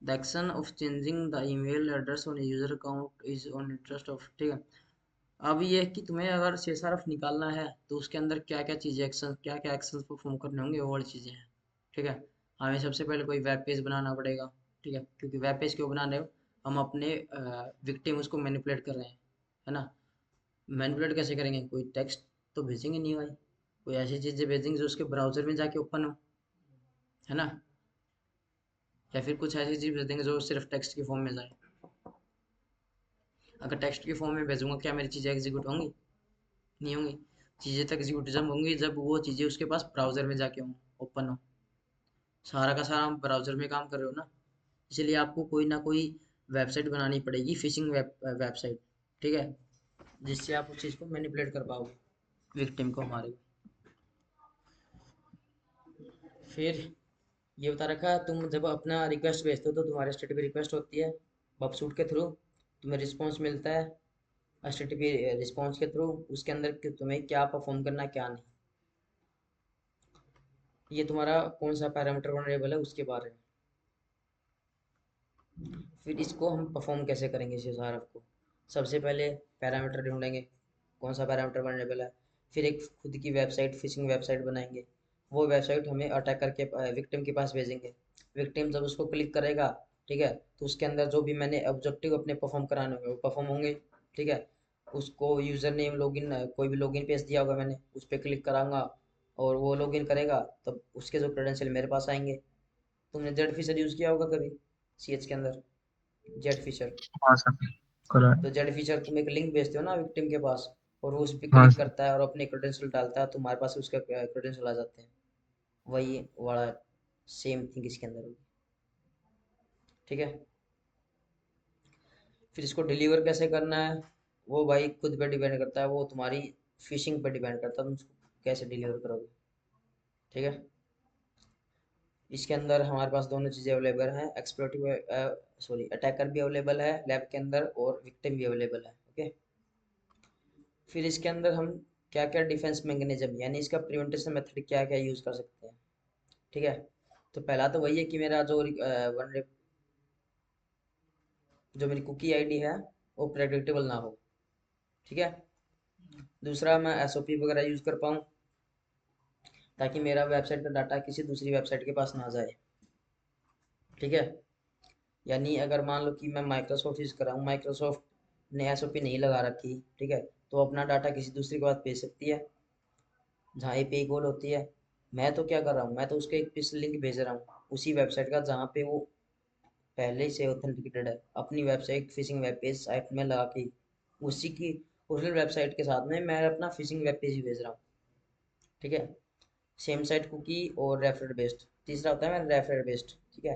The action of changing the email address on user account is on interest of, ठीक है। अब ये है कि तुम्हें अगर CSRF निकालना है तो उसके अंदर क्या क्या चीज़ें एक्शन, क्या क्या एक्शन परफॉर्म करने होंगे, वो वाली चीज़ें हैं, ठीक है। हमें सबसे पहले कोई वेब पेज बनाना पड़ेगा, ठीक है, क्योंकि वेब पेज क्यों बना रहे हो, हम अपने विक्टिम उसको मैनिपुलेट कर रहे हैं, है ना। मैनिपुलेट कैसे करेंगे, कोई टेक्स्ट तो भेजेंगे नहीं भाई, कोई ऐसी चीज़ें भेजेंगे जो उसके ब्राउजर में जाके ओपन हो, है ना, या फिर कुछ ऐसी चीज़ भेज देंगे जो सिर्फ टेक्स्ट की फॉर्म में जाए। अगर टेक्स्ट की फॉर्म में भेजूंगा क्या मेरी चीज़ें एग्जीक्यूट होंगी, नहीं होंगी। चीज़ें तक एग्जीक्यूट जब होंगी जब वो चीज़ें उसके पास ब्राउजर में जाके हों, ओपन हो। सारा का सारा हम ब्राउजर में काम कर रहे हो ना, इसलिए आपको कोई ना कोई वेबसाइट बनानी पड़ेगी, फिशिंग वेबसाइट, ठीक है, जिससे आप उस चीज़ को मैनिपुलेट कर पाओगे विक्टिम को हमारे। फिर ये बता रखा है, तुम जब अपना रिक्वेस्ट भेजते हो तो तुम्हारी HTTP रिक्वेस्ट होती है, बबसूट के थ्रू तुम्हें रिस्पॉन्स मिलता है, HTTP रिस्पॉन्स के थ्रू उसके अंदर तुम्हें क्या परफॉर्म करना है क्या नहीं। ये तुम्हारा कौन सा पैरामीटर वनरेबल है उसके बारे में। फिर इसको हम परफॉर्म कैसे करेंगे CSRF को, सबसे पहले पैरामीटर ढूंढेंगे कौन सा पैरामीटर वनरेबल है, फिर एक खुद की वेबसाइट, फिशिंग वेबसाइट बनाएंगे, वो वेबसाइट हमें अटैकर के विक्टिम के पास भेजेंगे। विक्टिम जब उसको क्लिक करेगा, ठीक है, तो उसके अंदर जो भी मैंने ऑब्जेक्टिव अपने परफॉर्म कराने होंगे वो परफॉर्म होंगे, ठीक है। उसको यूज़र नेम लॉगिन, कोई भी लॉगिन पेज दिया होगा मैंने उस पर क्लिक कराऊंगा और वो लॉगिन करेगा, तब उसके जो क्रेडेंशियल मेरे पास आएंगे। तुमने जेड फिशर यूज़ किया होगा कभी CH के अंदर, जेड फिशर। हाँ सर, करा है। तो जेड फिशर तुम एक लिंक भेजते हो ना विक्टिम के पास, और वो उस पर हाँ क्लिक सर। करता है और अपने क्रेडेंशियल डालता है, तुम्हारे पास उसके क्रेडेंशियल आ जाते हैं। वही वाला सेम थिंग इसके अंदर होगी, ठीक है। फिर इसको डिलीवर कैसे करना है, वो भाई खुद पे डिपेंड करता है, वो तुम्हारी फिशिंग पे डिपेंड करता है, तुम उसको कैसे डिलीवर करोगे, ठीक है। इसके अंदर हमारे पास दोनों चीज़ें अवेलेबल हैं, एक्सप्लोटिव, सॉरी अटैकर भी अवेलेबल है लैब के अंदर और विक्टिम भी अवेलेबल है, ओके। फिर इसके अंदर हम क्या क्या डिफेंस मैकेनिज्म यानी इसका प्रिवेंटेशन मेथड क्या क्या यूज़ कर सकते हैं, ठीक है। तो पहला तो वही है कि मेरा जो मेरी कुकी आईडी है वो प्रेडिक्टेबल ना हो, ठीक है। दूसरा मैं SOP वगैरह यूज़ कर पाऊँ ताकि मेरा वेबसाइट का डाटा किसी दूसरी वेबसाइट के पास ना जाए, ठीक है। यानी अगर मान लो कि मैं माइक्रोसॉफ्ट यूज़ कर रहा हूँ, माइक्रोसॉफ्ट ने SOP नहीं लगा रखी, ठीक है, तो अपना डाटा किसी दूसरे के पास भेज सकती है जहाँ API कॉल होती है। मैं तो क्या कर रहा हूँ, मैं तो उसको एक पिस लिंक भेज रहा हूँ उसी वेबसाइट का जहाँ पे वो पहले से ऑथेंटिकेटेड है, अपनी website fishing web page site में लगा के उसी की ओरिजिनल वेबसाइट के साथ में मैं अपना फिशिंग वेब पेज ही भेज रहा हूँ, ठीक है। सेम साइट कुकी और रेफरल बेस्ड। तीसरा होता है मेरा रेफरल बेस्ड, ठीक है।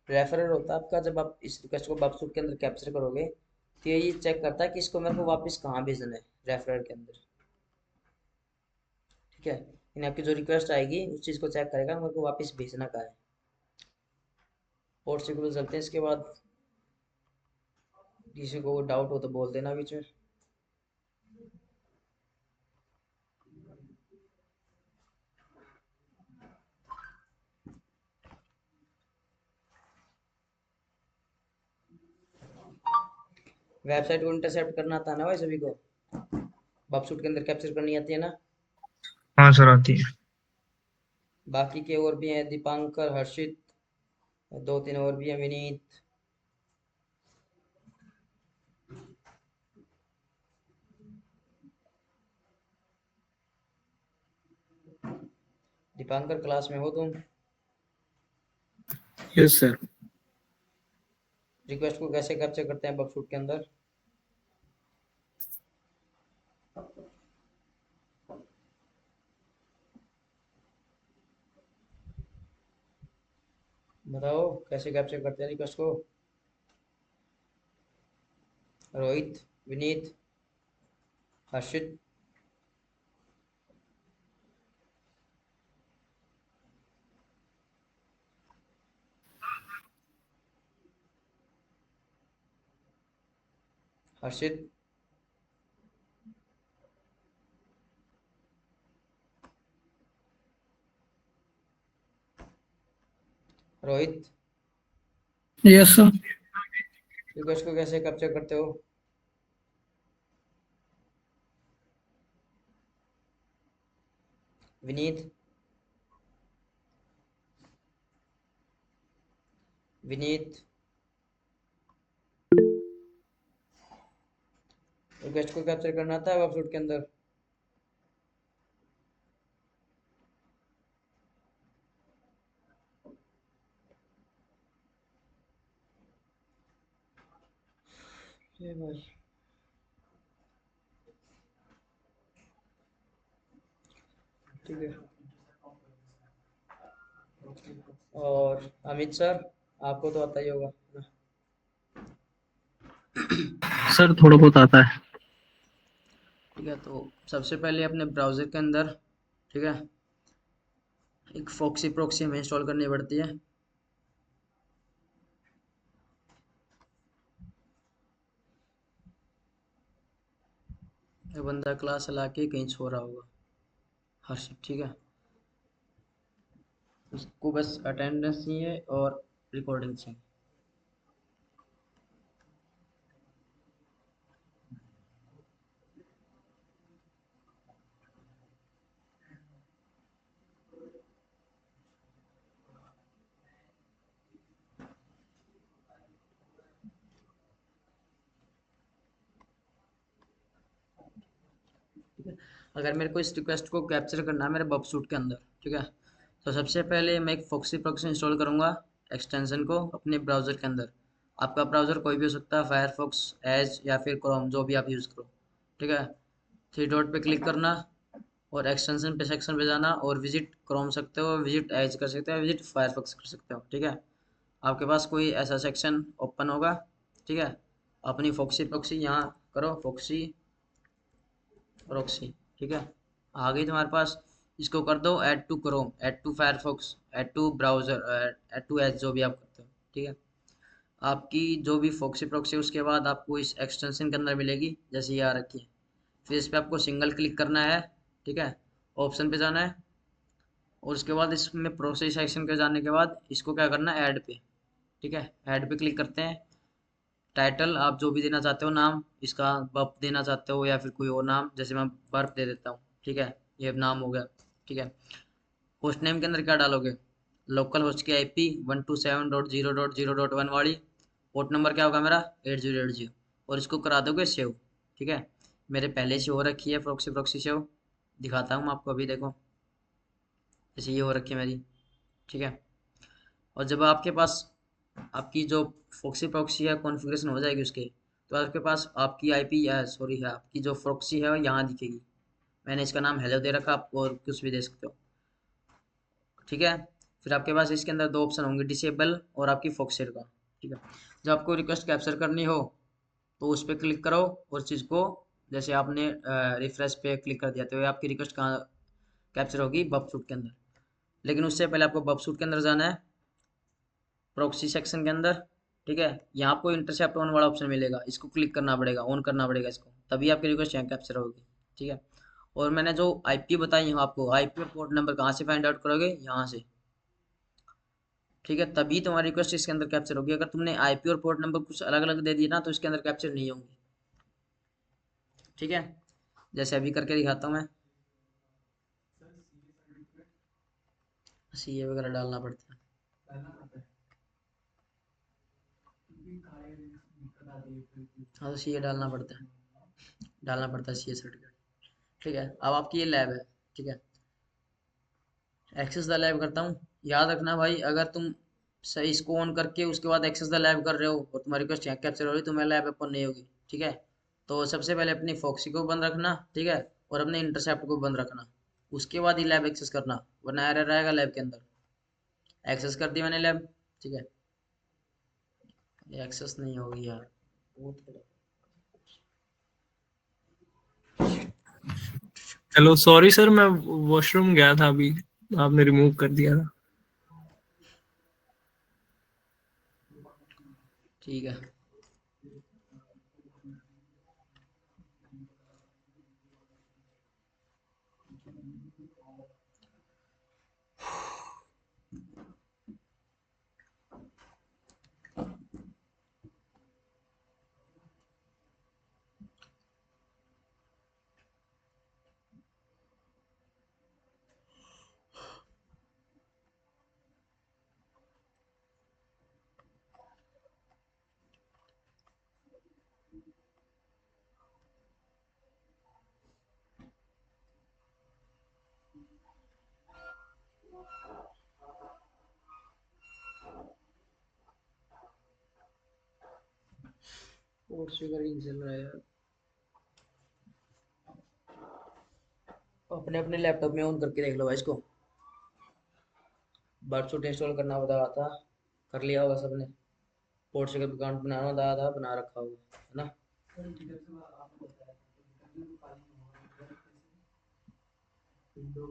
रेफरल होता है आपका जब आप इस रिक्वेस्ट को बबसूट के अंदर कैप्चर करोगे तो ये चेक करता है कि इसको मेरे को वापस कहाँ भेजना है रेफरल के अंदर, ठीक है। यानी आपकी जो रिक्वेस्ट आएगी उस चीज़ को चेक करेगा मेरे को वापस भेजना कहाँ है। और सिक्योर चलते हैं इसके बाद, किसी को डाउट हो तो बोल देना बीच में। वेबसाइट को इंटरसेप्ट करना आता है ना भाई सभी को, बबसूट के अंदर कैप्चर करनी आती है ना। हाँ सर, आती है। बाकी के और भी हैं, दीपांकर, हर्षित, दो तीन और भी हैं, विनीत। दीपांकर क्लास में हो तुम? Yes sir. रिक्वेस्ट को कैसे कैप्चर करते हैं बफशूट के अंदर? बताओ कैसे कैप्चर करते हैं रिक्वेस्ट को? रोहित, विनीत, हर्षित। हर्षित, रोहित, यस सर। रिक्वेस्ट को कैसे कैप्चर करते हो? विनीत, विनीत, रिक्वेस्ट को कैप्चर करना आता है बफशूट के अंदर? ये भाई, ठीक है। और अमित सर, आपको तो आता ही होगा ना? सर थोड़ा बहुत आता है। ठीक है, तो सबसे पहले अपने ब्राउज़र के अंदर, ठीक है, एक फॉक्सी प्रॉक्सी हमें इंस्टॉल करनी पड़ती है। ये बंदा क्लास चला के कहीं सो रहा होगा, हर्षित, ठीक है। उसको बस अटेंडेंस चाहिए और रिकॉर्डिंग चाहिए। ठीक है, अगर मेरे को इस रिक्वेस्ट को कैप्चर करना है मेरे बफशूट के अंदर, ठीक है, तो सबसे पहले मैं एक फॉक्सी प्रॉक्सी इंस्टॉल करूंगा एक्सटेंशन को अपने ब्राउज़र के अंदर। आपका ब्राउज़र कोई भी हो सकता है, फायरफॉक्स, एज या फिर क्रोम, जो भी आप यूज़ करो, ठीक है। थ्री डॉट पे क्लिक करना और एक्सटेंशन पे सेक्शन पे जाना और विजिट क्रोम सकते हो, विजिट एज कर सकते हो, विजिट फायरफॉक्स कर सकते हो, ठीक है। आपके पास कोई ऐसा सेक्शन ओपन होगा, ठीक है। अपनी फॉक्सी प्रॉक्सी यहाँ करो, फॉक्सी प्रॉक्सी, ठीक है, आ गई तुम्हारे पास। इसको कर दो add to Chrome, add to Firefox, add to browser, add to Edge, जो भी आप करते हो, ठीक है। आपकी जो भी फॉक्सी प्रॉक्सी उसके बाद आपको इस एक्सटेंशन के अंदर मिलेगी, जैसे ये आ रखी है। फिर इस पर आपको सिंगल क्लिक करना है, ठीक है, ऑप्शन पे जाना है और उसके बाद इसमें प्रोसेस सेक्शन के जाने के बाद इसको क्या करना है, ऐड पे, ठीक है, ऐड पे क्लिक करते हैं। टाइटल आप जो भी देना चाहते हो, नाम इसका, बर्थ देना चाहते हो या फिर कोई और नाम, जैसे मैं बर्थ दे देता हूँ, ठीक है, ये नाम हो गया, ठीक है। होस्ट नेम के अंदर क्या डालोगे? लोकल होस्ट की आईपी 127.0.0.1 वाली। पोर्ट नंबर क्या होगा मेरा? 8080, और इसको करा दोगे सेव, ठीक है। मेरे पहले से हो रखी है प्रॉक्सी प्रॉक्सी सेव, दिखाता हूँ आपको, अभी देखो, जैसे ये हो रखी है मेरी, ठीक है। और जब आपके पास आपकी जो फॉक्सी प्रॉक्सी है कॉन्फ़िगरेशन हो जाएगी उसके, तो आपके पास आपकी आईपी, सॉरी है, आपकी जो प्रॉक्सी है वो यहाँ दिखेगी। मैंने इसका नाम हेलो दे रखा, आप और कुछ भी दे सकते हो, ठीक है। फिर आपके पास इसके अंदर दो ऑप्शन होंगे, डिसेबल और आपकी फॉक्सेट का, ठीक है। जब आपको रिक्वेस्ट कैप्चर करनी हो तो उस पर क्लिक करो और चीज़ को, जैसे आपने रिफ्रेश पे क्लिक कर दिया तो ये आपकी रिक्वेस्ट कहाँ कैप्चर होगी? बफशूट के अंदर। लेकिन उससे पहले आपको बफशूट के अंदर जाना है, प्रॉक्सी सेक्शन के अंदर, ठीक है। यहाँ आपको इंटरसेप्ट ऑन वाला ऑप्शन मिलेगा, इसको क्लिक करना पड़ेगा, ऑन करना पड़ेगा इसको, तभी आपकी रिक्वेस्ट यहाँ कैप्चर होगी, ठीक है। और मैंने जो आईपी बताई है आपको, आईपी और पोर्ट नंबर कहाँ से फाइंड आउट करोगे? यहाँ से, ठीक है, तभी तुम्हारी रिक्वेस्ट इसके अंदर कैप्चर होगी। अगर तुमने आईपी और पोर्ट नंबर कुछ अलग अलग दे दिया ना तो इसके अंदर कैप्चर नहीं होंगी, ठीक है। जैसे अभी करके दिखाता हूँ मैं, सीए वगैरह डालना पड़ता है। हाँ, तो सीए डालना पड़ता है, सीए सर्टिफिकेट, ठीक है। अब आपकी ये लैब है, ठीक है, एक्सेस द लैब करता हूँ। याद रखना भाई, अगर तुम सही इसको ऑन करके उसके बाद एक्सेस द लैब कर रहे हो और तुम्हारी रिक्वेस्ट यहाँ कैप्चर हो रही है, तुम्हारी लैब ओपन नहीं होगी। ठीक है, तो सबसे पहले अपनी फॉक्सी को बंद रखना, ठीक है, और अपने इंटरसेप्ट को बंद रखना, उसके बाद ही लैब एक्सेस करना, वरना एरर आएगा लैब के अंदर। एक्सेस कर दी मैंने लैब, ठीक है, ये एक्सेस नहीं होगी यार, बहुत बड़ा। हेलो, सॉरी सर, मैं वॉशरूम गया था अभी, आपने रिमूव कर दिया था। ठीक है, और स्वीकरिंग चल रहा है यार। अपने अपने लैपटॉप में ऑन करके देख लो भाई इसको। बर्डसूट इंस्टॉल करना बताया था, कर लिया होगा सबने। पोर्ट्स का अकाउंट बनाना बताया था, बना रखा होगा, है ना। सर गिटहब से आपने बताया था गिटहब में तो काली नहीं होगा, गिटहब कैसे विंडो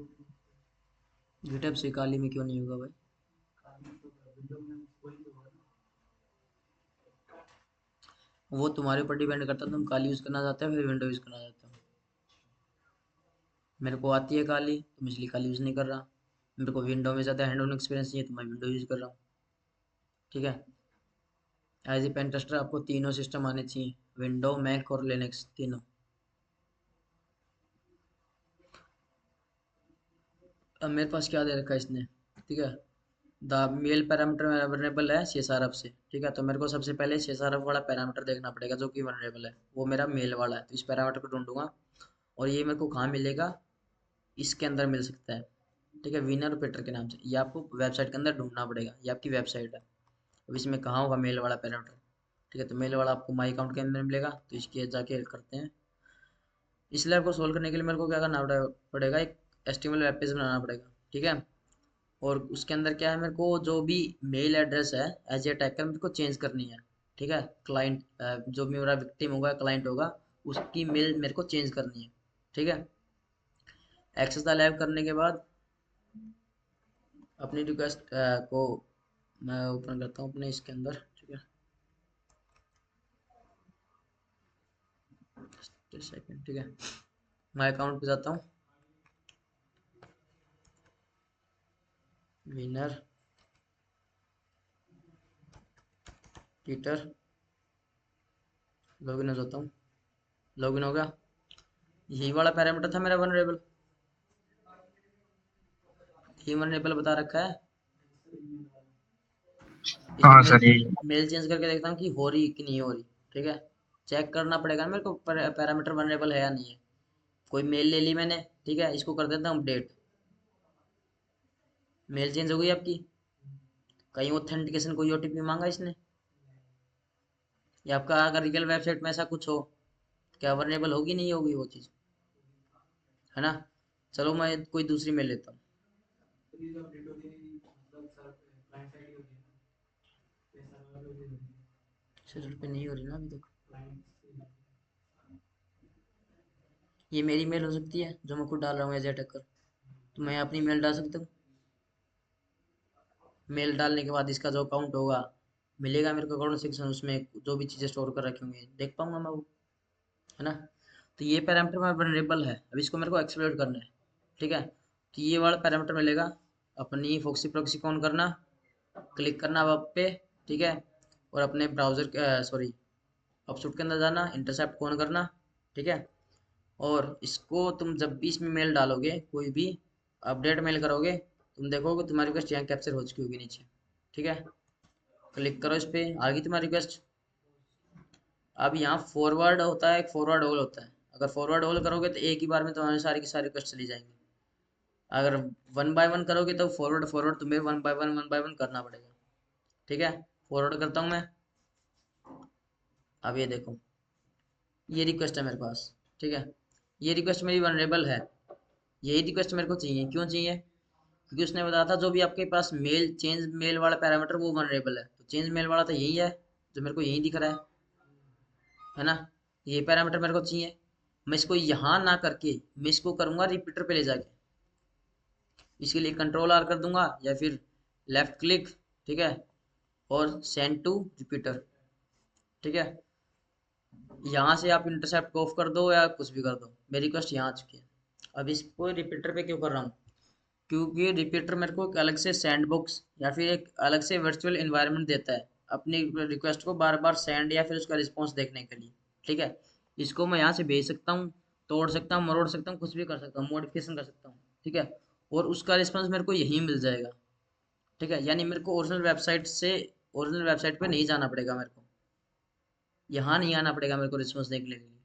गिटहब से काली में क्यों नहीं होगा भाई? काली तो विंडो में वही तो होगा ना। वो तुम्हारे ऊपर डिपेंड करता है, तुम काली यूज़ करना चाहते हो फिर विंडो यूज़ करना चाहते हो। मेरे को आती है काली, तो मैं इसलिए काली यूज़ नहीं कर रहा। मेरे को विंडो में ज़्यादा हैंड ऑन एक्सपीरियंस नहीं है, तो मैं विंडो यूज़ कर रहा हूँ। ठीक है, एज ए पेन टेस्टर आपको तीनों सिस्टम आने चाहिए, विंडो, मैक और लिनक्स तीनों। अब मेरे पास क्या दे रखा है इसने, ठीक है, द मेल पैरामीटर वनरेबल है सीएसआरएफ से। ठीक है, तो मेरे को सबसे पहले सीएसआरएफ वाला पैरामीटर देखना पड़ेगा जो कि वनरेबल है, वो मेरा मेल वाला है, तो इस पैरामीटर को ढूंढूंगा। और ये मेरे को कहाँ मिलेगा, इसके अंदर मिल सकता है। ठीक है, विनर पीटर के नाम से, ये आपको वेबसाइट के अंदर ढूंढना पड़ेगा, ये आपकी वेबसाइट है। अब इसमें कहाँ होगा मेल वाला पैरामीटर? ठीक है, तो मेल वाला आपको माई अकाउंट के अंदर मिलेगा, तो इसके जाके करते हैं। इस लैब को सोल्व करने के लिए मेरे को क्या करना पड़ेगा, एक एचटीएमएल वेब पेज बनाना पड़ेगा। ठीक है, और उसके अंदर क्या है, मेरे को जो भी मेल एड्रेस है एज ए अटैकर मेरे को चेंज करनी है। ठीक है, क्लाइंट जो भी मेरा विक्टिम होगा, क्लाइंट होगा, उसकी मेल मेरे को चेंज करनी है। ठीक है, एक्सेस द लैब करने के बाद अपनी रिक्वेस्ट को मैं ओपन करता हूँ अपने इसके अंदर। ठीक है, सेकंड। ठीक है, मैं अकाउंट पे जाता हूँ, विनर ट्विटर, लॉगिन हो जाता हूँ। लॉगिन हो गया, यही वाला पैरामीटर था मेरा वनरेबल, ये वनरेबल बता रखा है। इसको हाँ मेल सर यही है। मेल चेंज करके देखता हूँ कि हो रही कि नहीं हो रही। ठीक है, चेक करना पड़ेगा मेरे को पैरामीटर वनरेबल है या नहीं है। कोई मेल ले ली मैंने, ठीक है, इसको कर देता हूँ अपडेट। मेल चेंज हो गई आपकी, कहीं ऑथेंटिकेशन कोई ओटीपी मांगा इसने, या आपका अगर रियल वेबसाइट में ऐसा कुछ हो, क्या वनरेबल होगी नहीं होगी वो चीज़, है ना। चलो मैं कोई दूसरी मेल लेता हूँ। तो ये जो अपडेट होती है मतलब सर क्लाइंट साइड ही होती है ना, ये सर्वर पे भी होती है शेड्यूल पे नहीं हो रही ना अभी तक। क्लाइंट से। ये मेरी मेल हो सकती है जो मैं खुद डाल रहा हूँ एज अटैकर, तो मैं अपनी मेल डाल सकता हूँ। मेल डालने के बाद इसका जो अकाउंट होगा मिलेगा मेरे को, अकाउंट सेक्शन, उसमें जो भी चीज़ें स्टोर कर रखी होंगी देख पाऊंगा मैं वो, है ना। तो ये पैरामीटर मेरा वनरेबल है, अब इसको मेरे को एक्सप्लोर करना है। ठीक है, तो ये वाला पैरामीटर मिलेगा, अपनी फोक्सी प्रॉक्सी को ऑन करना, क्लिक करना वेब पे। ठीक है, और अपने ब्राउज़र सॉरी अपशूट के अंदर जाना, इंटरसेप्ट को ऑन करना। ठीक है, और इसको तुम जब भी इसमें मेल डालोगे, कोई भी अपडेट मेल करोगे, तुम देखोगे तुम्हारी रिक्वेस्ट यहाँ कैप्चर हो चुकी होगी नीचे। ठीक है, क्लिक करो इस पे, आ गई तुम्हारी रिक्वेस्ट। अब यहाँ फॉरवर्ड होता है, एक फॉरवर्ड ऑल होता है। अगर फॉरवर्ड ऑल करोगे तो एक ही बार में तुम्हारी सारी की सारी रिक्वेस्ट चली जाएंगी। अगर 1 बाय 1 करोगे तो फॉरवर्ड फॉरवर्ड तुम्हें 1 बाय 1 करना पड़ेगा। ठीक है, फॉरवर्ड करता हूँ मैं। अब ये देखो, ये रिक्वेस्ट है मेरे पास। ठीक है, ये रिक्वेस्ट मेरी वनरेबल है। यही रिक्वेस्ट मेरे को चाहिए। क्यों चाहिए? क्योंकि उसने बताया था जो भी आपके पास मेल चेंज मेल वाला पैरामीटर वो वनरेबल है, तो चेंज मेल वाला तो यही है जो मेरे को यही दिख रहा है ना। ये पैरामीटर मेरे को चाहिए। मैं इसको यहाँ ना करके मैं इसको करूँगा रिपीटर पे ले जाके। इसके लिए कंट्रोल R कर दूंगा या फिर लेफ्ट क्लिक। ठीक है, और सेंड टू रिपीटर। ठीक है, यहाँ से आप इंटरसेप्ट ऑफ कर दो या कुछ भी कर दो। मेरी रिक्वेस्ट यहाँ आ चुकी है। अब इसको रिपीटर पे क्यों कर रहा हूँ? क्योंकि रिपीटर मेरे को एक अलग से सैंडबॉक्स या फिर एक अलग से वर्चुअल एनवायरनमेंट देता है अपनी रिक्वेस्ट को बार बार सेंड या फिर उसका रिस्पॉन्स देखने के लिए। ठीक है, इसको मैं यहाँ से भेज सकता हूँ, तोड़ सकता हूँ, मरोड़ सकता हूँ, कुछ भी कर सकता हूँ, मॉडिफिकेशन कर सकता हूँ। ठीक है, और उसका रिस्पॉन्स मेरे को यहीं मिल जाएगा। ठीक है, यानी मेरे को ओरिजिनल वेबसाइट पे नहीं जाना पड़ेगा। मेरे को यहाँ नहीं आना पड़ेगा मेरे को रिस्पॉन्स देखने के लिए।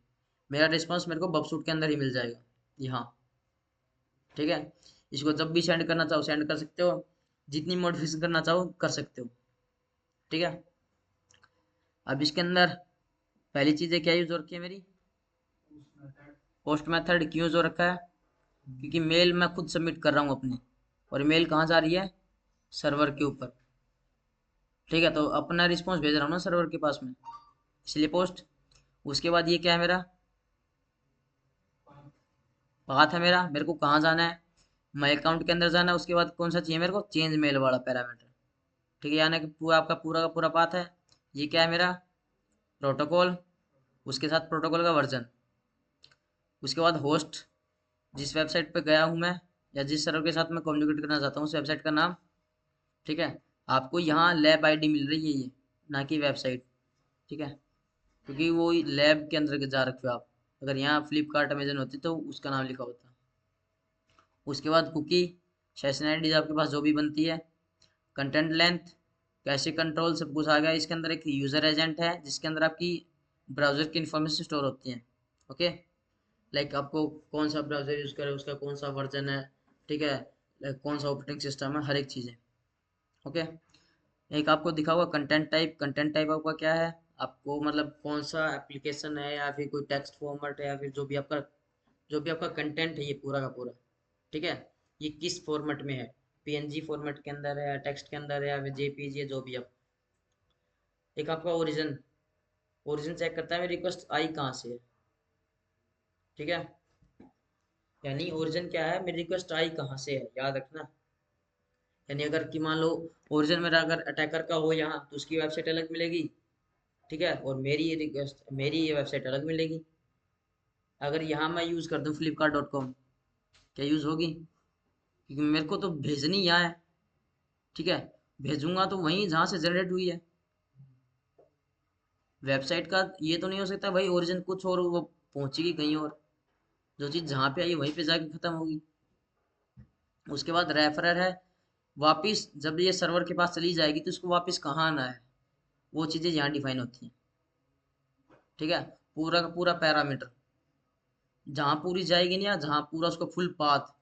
मेरा रिस्पॉन्स मेरे को बबसूट के अंदर ही मिल जाएगा यहाँ। ठीक है, इसको जब भी सेंड करना चाहो सेंड कर सकते हो, जितनी मॉडिफिकेशन करना चाहो कर सकते हो। ठीक है, अब इसके अंदर पहली चीज़ें क्या यूज हो रखी है मेरी? पोस्ट मेथड क्यों यूज हो रखा है? क्योंकि मेल मैं खुद सबमिट कर रहा हूँ अपनी, और मेल कहाँ जा रही है? सर्वर के ऊपर। ठीक है, तो अपना रिस्पॉन्स भेज रहा हूँ ना सर्वर के पास में, इसलिए पोस्ट। उसके बाद ये क्या है मेरा? पाथ है मेरा। मेरे को कहाँ जाना है? माई अकाउंट के अंदर जाना है। उसके बाद कौन सा चाहिए मेरे को? चेंज मेल वाला पैरामीटर। ठीक है, यानी कि पूरा आपका पूरा का पूरा पाथ है। ये क्या है मेरा? प्रोटोकॉल, उसके साथ प्रोटोकॉल का वर्जन। उसके बाद होस्ट, जिस वेबसाइट पे गया हूँ मैं या जिस सर्वर के साथ मैं कम्युनिकेट करना चाहता हूँ उस वेबसाइट का नाम। ठीक है, आपको यहाँ लैब आईडी मिल रही है ये, ना कि वेबसाइट। ठीक है, क्योंकि वो लैब के अंदर जा रखे हो आप। अगर यहाँ फ्लिपकार्ट अमेजन होती तो उसका नाम लिखा होता। उसके बाद कुकी, सेशन आईडी आपके पास जो भी बनती है, कंटेंट लेंथ, कैशे कंट्रोल, सब कुछ आ गया। इसके अंदर एक यूज़र एजेंट है जिसके अंदर आपकी ब्राउज़र की इन्फॉर्मेशन स्टोर होती है। ओके, लाइक आपको कौन सा ब्राउज़र यूज़ करे, उसका कौन सा वर्जन है। ठीक है, कौन सा ऑपरेटिंग सिस्टम है, हर एक चीज़ें। ओके, एक आपको दिखा हुआ कंटेंट टाइप। कंटेंट टाइप आपका क्या है? आपको मतलब कौन सा एप्लीकेशन है या फिर कोई टेक्स्ट फॉर्मेट है या फिर जो भी आपका कंटेंट है ये पूरा का पूरा। ठीक है, ये किस फॉर्मेट में है? पीएनजी फॉर्मेट के अंदर है या टेक्स्ट के अंदर है या फिर जेपीजी है, जो भी आप। एक आपका ओरिजिन, ओरिजिन चेक करता है मेरी रिक्वेस्ट आई कहाँ से है। ठीक है, यानी ओरिजिन क्या है, मेरी रिक्वेस्ट आई कहाँ से है, याद रखना। यानी अगर कि मान लो ओरिजिन मेरा अगर अटैकर का हो यहाँ तो उसकी वेबसाइट अलग मिलेगी। ठीक है, और मेरी ये वेबसाइट अलग मिलेगी। अगर यहाँ मैं यूज़ कर दूँ flipkart.com, क्या यूज़ होगी? क्योंकि मेरे को तो भेजनी यहाँ है। ठीक है, भेजूंगा तो वहीं जहाँ से जनरेट हुई है। वेबसाइट का ये तो नहीं हो सकता भाई ओरिजिन कुछ और वो पहुंचेगी कहीं और। जो चीज़ जहाँ पे आई वहीं पे जाके खत्म होगी। उसके बाद रेफरर है, वापिस जब ये सर्वर के पास चली जाएगी तो उसको वापस कहाँ आना है, वो चीज़ें यहाँ डिफाइन होती हैं। ठीक है, पूरा का पूरा पैरामीटर जहाँ पूरी जाएगी ना, जहाँ पूरा उसका फुल पाथ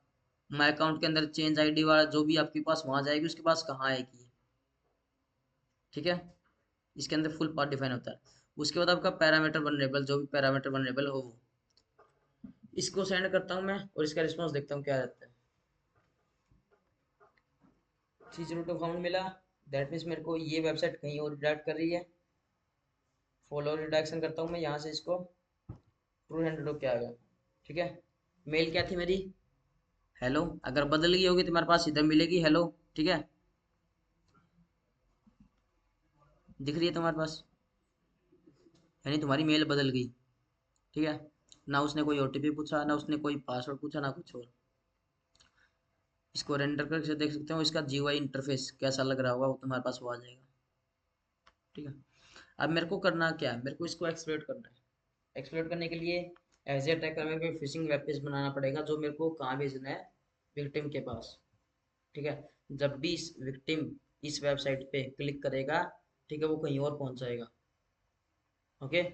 माई अकाउंट के अंदर चेंज आईडी वाला जो भी आपके पास वहाँ जाएगी, उसके पास कहाँ आएगी ये। ठीक है, इसके अंदर फुल पाथ डिफाइन होता है। उसके बाद आपका पैरामीटर वनरेबल, जो भी पैरामीटर वनरेबल हो वो। इसको सेंड करता हूँ मैं और इसका रिस्पॉन्स देखता हूँ क्या रहता है। 302 फाउंड मिला, दैट मीन्स मेरे को ये वेबसाइट कहीं और रिडायरेक्ट कर रही है। फॉलो रिडायरेक्शन करता हूँ मैं यहाँ से इसको, ट्रू हैंड क्या आ गया। ठीक है, मेल क्या थी मेरी? हेलो। अगर बदल गई होगी तो मेरे पास इधर मिलेगी हेलो। ठीक है, दिख रही है तुम्हारे पास, यानी तुम्हारी मेल बदल गई। ठीक है, ना उसने कोई ओटीपी पूछा, ना उसने कोई पासवर्ड पूछा, ना कुछ और। इसको रेंडर करके देख सकते हो, इसका जीयूआई इंटरफेस कैसा लग रहा होगा वो तुम्हारे पास वो आ जाएगा। ठीक है, अब मेरे को करना क्या है, मेरे को इसको एक्सप्लोइट करना है। एक्सप्लोइट करने के लिए एज ए अटैकर मेरे को फिशिंग वेब पेज बनाना पड़ेगा जो मेरे को कहाँ भेजना है? विक्टिम के पास। ठीक है, जब भी इस विक्टिम इस वेबसाइट पे क्लिक करेगा, ठीक है, वो कहीं और पहुंच जाएगा। ओके,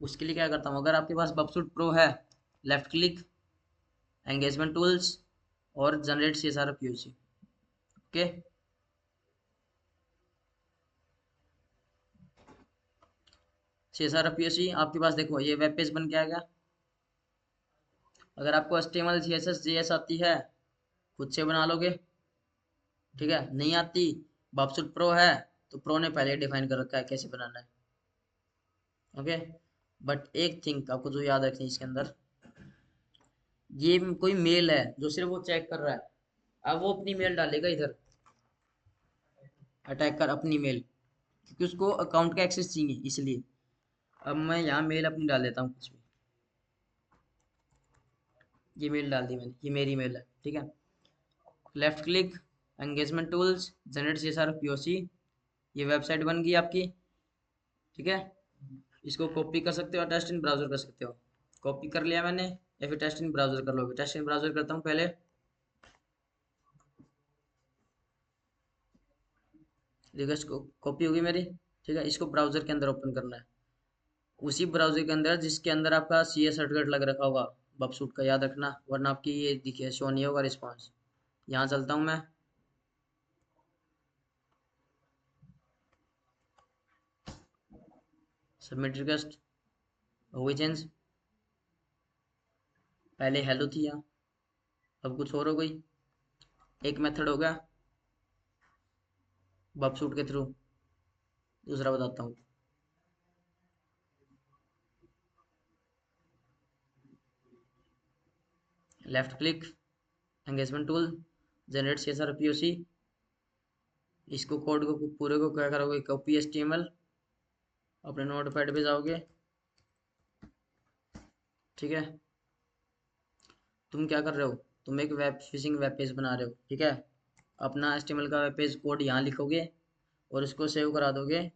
उसके लिए क्या करता हूँ, अगर आपके पास बबसूट प्रो है, लेफ्ट क्लिक, एंगेजमेंट टूल्स, और generate CSR POC। Okay, CSR POC आपके पास देखो ये वेब पेज बन के आ गया। अगर आपको HTML CSS JS आती है खुद से बना लोगे, ठीक है। नहीं आती, बॉबसूट प्रो है तो प्रो ने पहले डिफाइन कर रखा है कैसे बनाना है। ओके, बट एक थिंग आपको जो याद रखनी है इसके अंदर, ये कोई मेल है जो सिर्फ वो चेक कर रहा है, अब वो अपनी मेल डालेगा इधर, अटैकर अपनी मेल, क्योंकि उसको अकाउंट का एक्सेस चाहिए इसलिए। अब मैं यहाँ मेल अपनी डाल देता हूँ कुछ भी, ये मेल डाल दी मैंने, ये मेरी मेल है, ठीक है। Left click, engagement tools, generate CSR POC, ये वेबसाइट बन गई आपकी, ठीक है। इसको कॉपी कर सकते हो, टेस्ट इन ब्राउजर कर सकते हो। कॉपी कर लिया मैंने, या फिर टेस्ट इन ब्राउजर कर लोगे। टेस्ट इन ब्राउजर करता हूँ पहले, रिक्वेस्ट को कॉपी होगी मेरी, ठीक है। इसको ब्राउजर के अंदर ओपन करना है, उसी ब्राउजर के अंदर जिसके अंदर आपका CS सर्टिफिकेट लग रखा होगा बबसूट का, याद रखना, वरना आपकी ये दिखे शो नहीं होगा रिस्पॉन्स। यहाँ चलता हूँ मैं, सबमिट रिक्वेस्ट हो गई चेंज, पहले हेलो थी यहाँ, अब कुछ और हो गई। एक मेथड हो गया बबसूट के थ्रू, दूसरा बताता हूँ। Left click, engagement tool, generate CSR POC, इसको कोड को पूरे को क्या करोगे, कॉपी HTML, अपने नोटपैड पे जाओगे, ठीक है। तुम क्या कर रहे हो, तुम एक वेब फिशिंग वेब पेज बना रहे हो, ठीक है। अपना HTML का वेब पेज कोड यहाँ लिखोगे और उसको सेव करा दोगे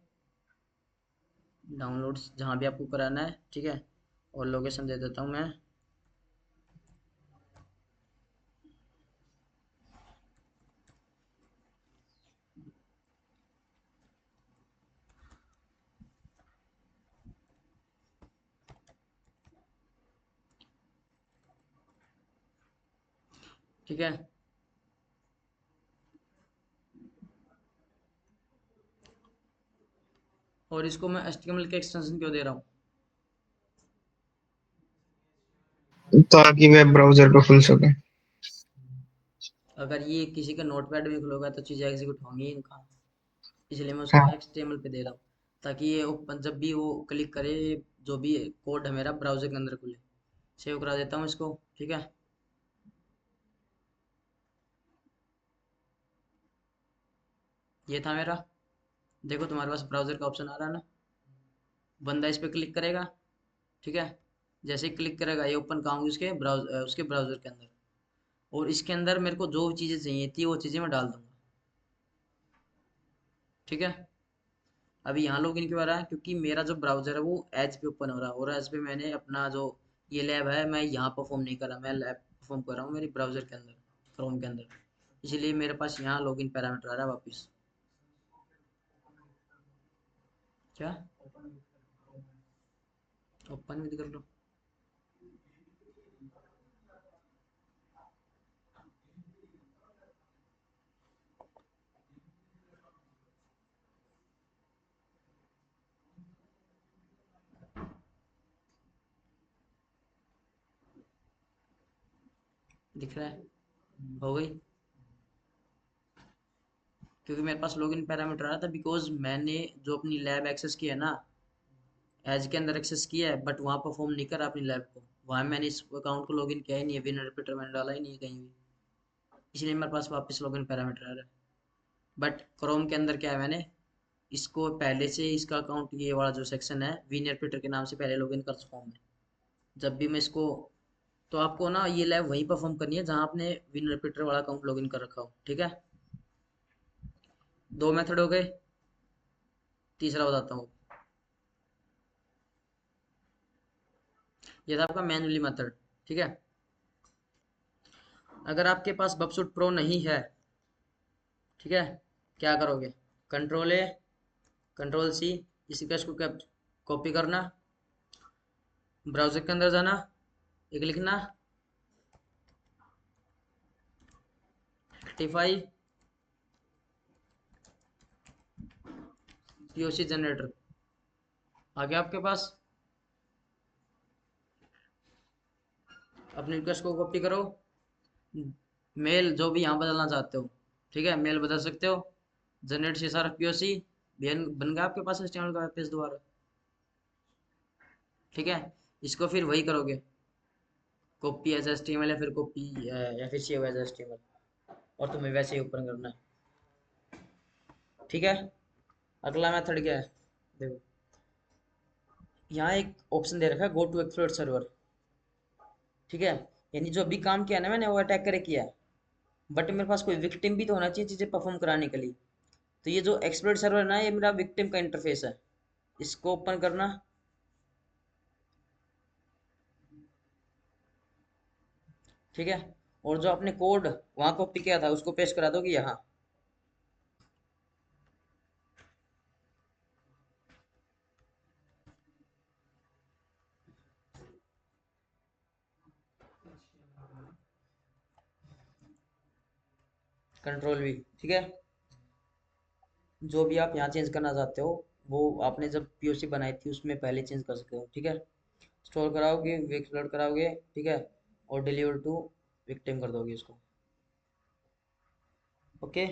डाउनलोड्स, जहाँ भी आपको कराना है, ठीक है। और लोकेशन दे देता हूँ मैं, ठीक है। और इसको मैं HTML के एक्सटेंशन क्यों दे रहा हूँ, ताकि वेब ब्राउजर पे खुल सके। अगर ये किसी का नोटपैड में खुलेगा तो चीज़ें एग्जीक्यूट होंगी इनका, इसलिए मैं उसको हाँ HTML पे दे रहा हूँ, ताकि ये ओपन जब भी वो क्लिक करे, जो भी कोड है मेरा ब्राउजर के अंदर खुले। सेव करा देता हूँ इसको, ठीक है। ये था मेरा, देखो तुम्हारे पास ब्राउजर का ऑप्शन आ रहा है ना, बंदा इस पे क्लिक करेगा, ठीक है। जैसे ही क्लिक करेगा ये ओपन करूँगी उसके ब्राउजर के अंदर, और इसके अंदर मेरे को जो चीज़ें चाहिए थी वो चीज़ें मैं डाल दूंगा, ठीक है। अभी यहाँ लॉगिन क्यों आ रहा है, क्योंकि मेरा जो ब्राउजर है वो एज पे ओपन हो रहा है, और एज पे मैंने अपना जो ये लैब है मैं यहाँ परफॉर्म नहीं कर रहा, मैं लैब परफॉर्म कर रहा हूँ मेरी ब्राउजर के अंदर, क्रोम के अंदर, इसलिए मेरे पास यहाँ लॉगिन पैरामीटर आ रहा है वापस। क्या ओपन भी कर लो, दिख रहा है, हो गई। क्योंकि मेरे पास लॉगिन पैरामीटर आ रहा था, बिकॉज मैंने जो अपनी लैब एक्सेस किया है ना, एज के अंदर एक्सेस किया है, बट वहाँ परफॉर्म नहीं करा अपनी लैब को, वहाँ मैंने इस अकाउंट को लॉगिन किया ही नहीं है, विन रिपीटर मैंने डाला ही नहीं है कहीं भी, इसलिए मेरे पास वापस लॉगिन पैरामीटर आ रहा है। बट क्रोम के अंदर क्या है, मैंने इसको पहले से इसका अकाउंट, ये वाला जो सेक्शन है विन रिपीटर के नाम से पहले लॉगिन कर चुका हूँ मैं। जब भी मैं इसको, तो आपको ना ये लैब वहीं परफॉर्म करनी है जहाँ आपने विन रिपीटर वाला अकाउंट लॉगिन कर रखा हो, ठीक है। दो मेथड हो गए, तीसरा बताता हूँ। ये था आपका मैन्युअली मेथड, ठीक है। अगर आपके पास बबसूट प्रो नहीं है, ठीक है, क्या करोगे, कंट्रोल A, कंट्रोल C, इसी का इसको कॉपी करना, ब्राउजर के अंदर जाना, एक लिखना रेक्टिफाई पीओसी जनरेटर आ गया आपके पास। अपनी रिक्वेस्ट को कॉपी करो, मेल जो भी यहाँ बदलना चाहते हो, ठीक है, मेल बदल सकते हो। जनरेट सी सारा पीओसी बन गया आपके पास HTML का पेज दोबारा, ठीक है। इसको फिर वही करोगे, कॉपी एज HTML या फिर कॉपी या फिर सेव एज HTML, और तुम्हें वैसे ही ओपन करना है, ठीक है। अगला मेथड क्या है, देखो यहाँ एक ऑप्शन दे रखा है गो टू एक्सप्लोर सर्वर, ठीक है। यानी जो अभी काम किया ना मैंने वो अटैकर किया है, बट मेरे पास कोई विक्टिम भी तो होना चाहिए चीजें परफॉर्म कराने के लिए। तो ये जो एक्सप्लोर सर्वर ना, ये मेरा विक्टिम का इंटरफेस है, इसको ओपन करना, ठीक है। और जो आपने कोड वहां कॉपी किया था उसको पेस्ट करा दोगे यहाँ, कंट्रोल V, ठीक है। जो भी आप यहाँ चेंज करना चाहते हो वो आपने जब पीओसी बनाई थी उसमें पहले चेंज कर सकते हो, ठीक है। स्टोर कराओगे, एक्सप्लोर कराओगे, ठीक है, और डिलीवर टू विक्टिम कर दोगे इसको, ओके।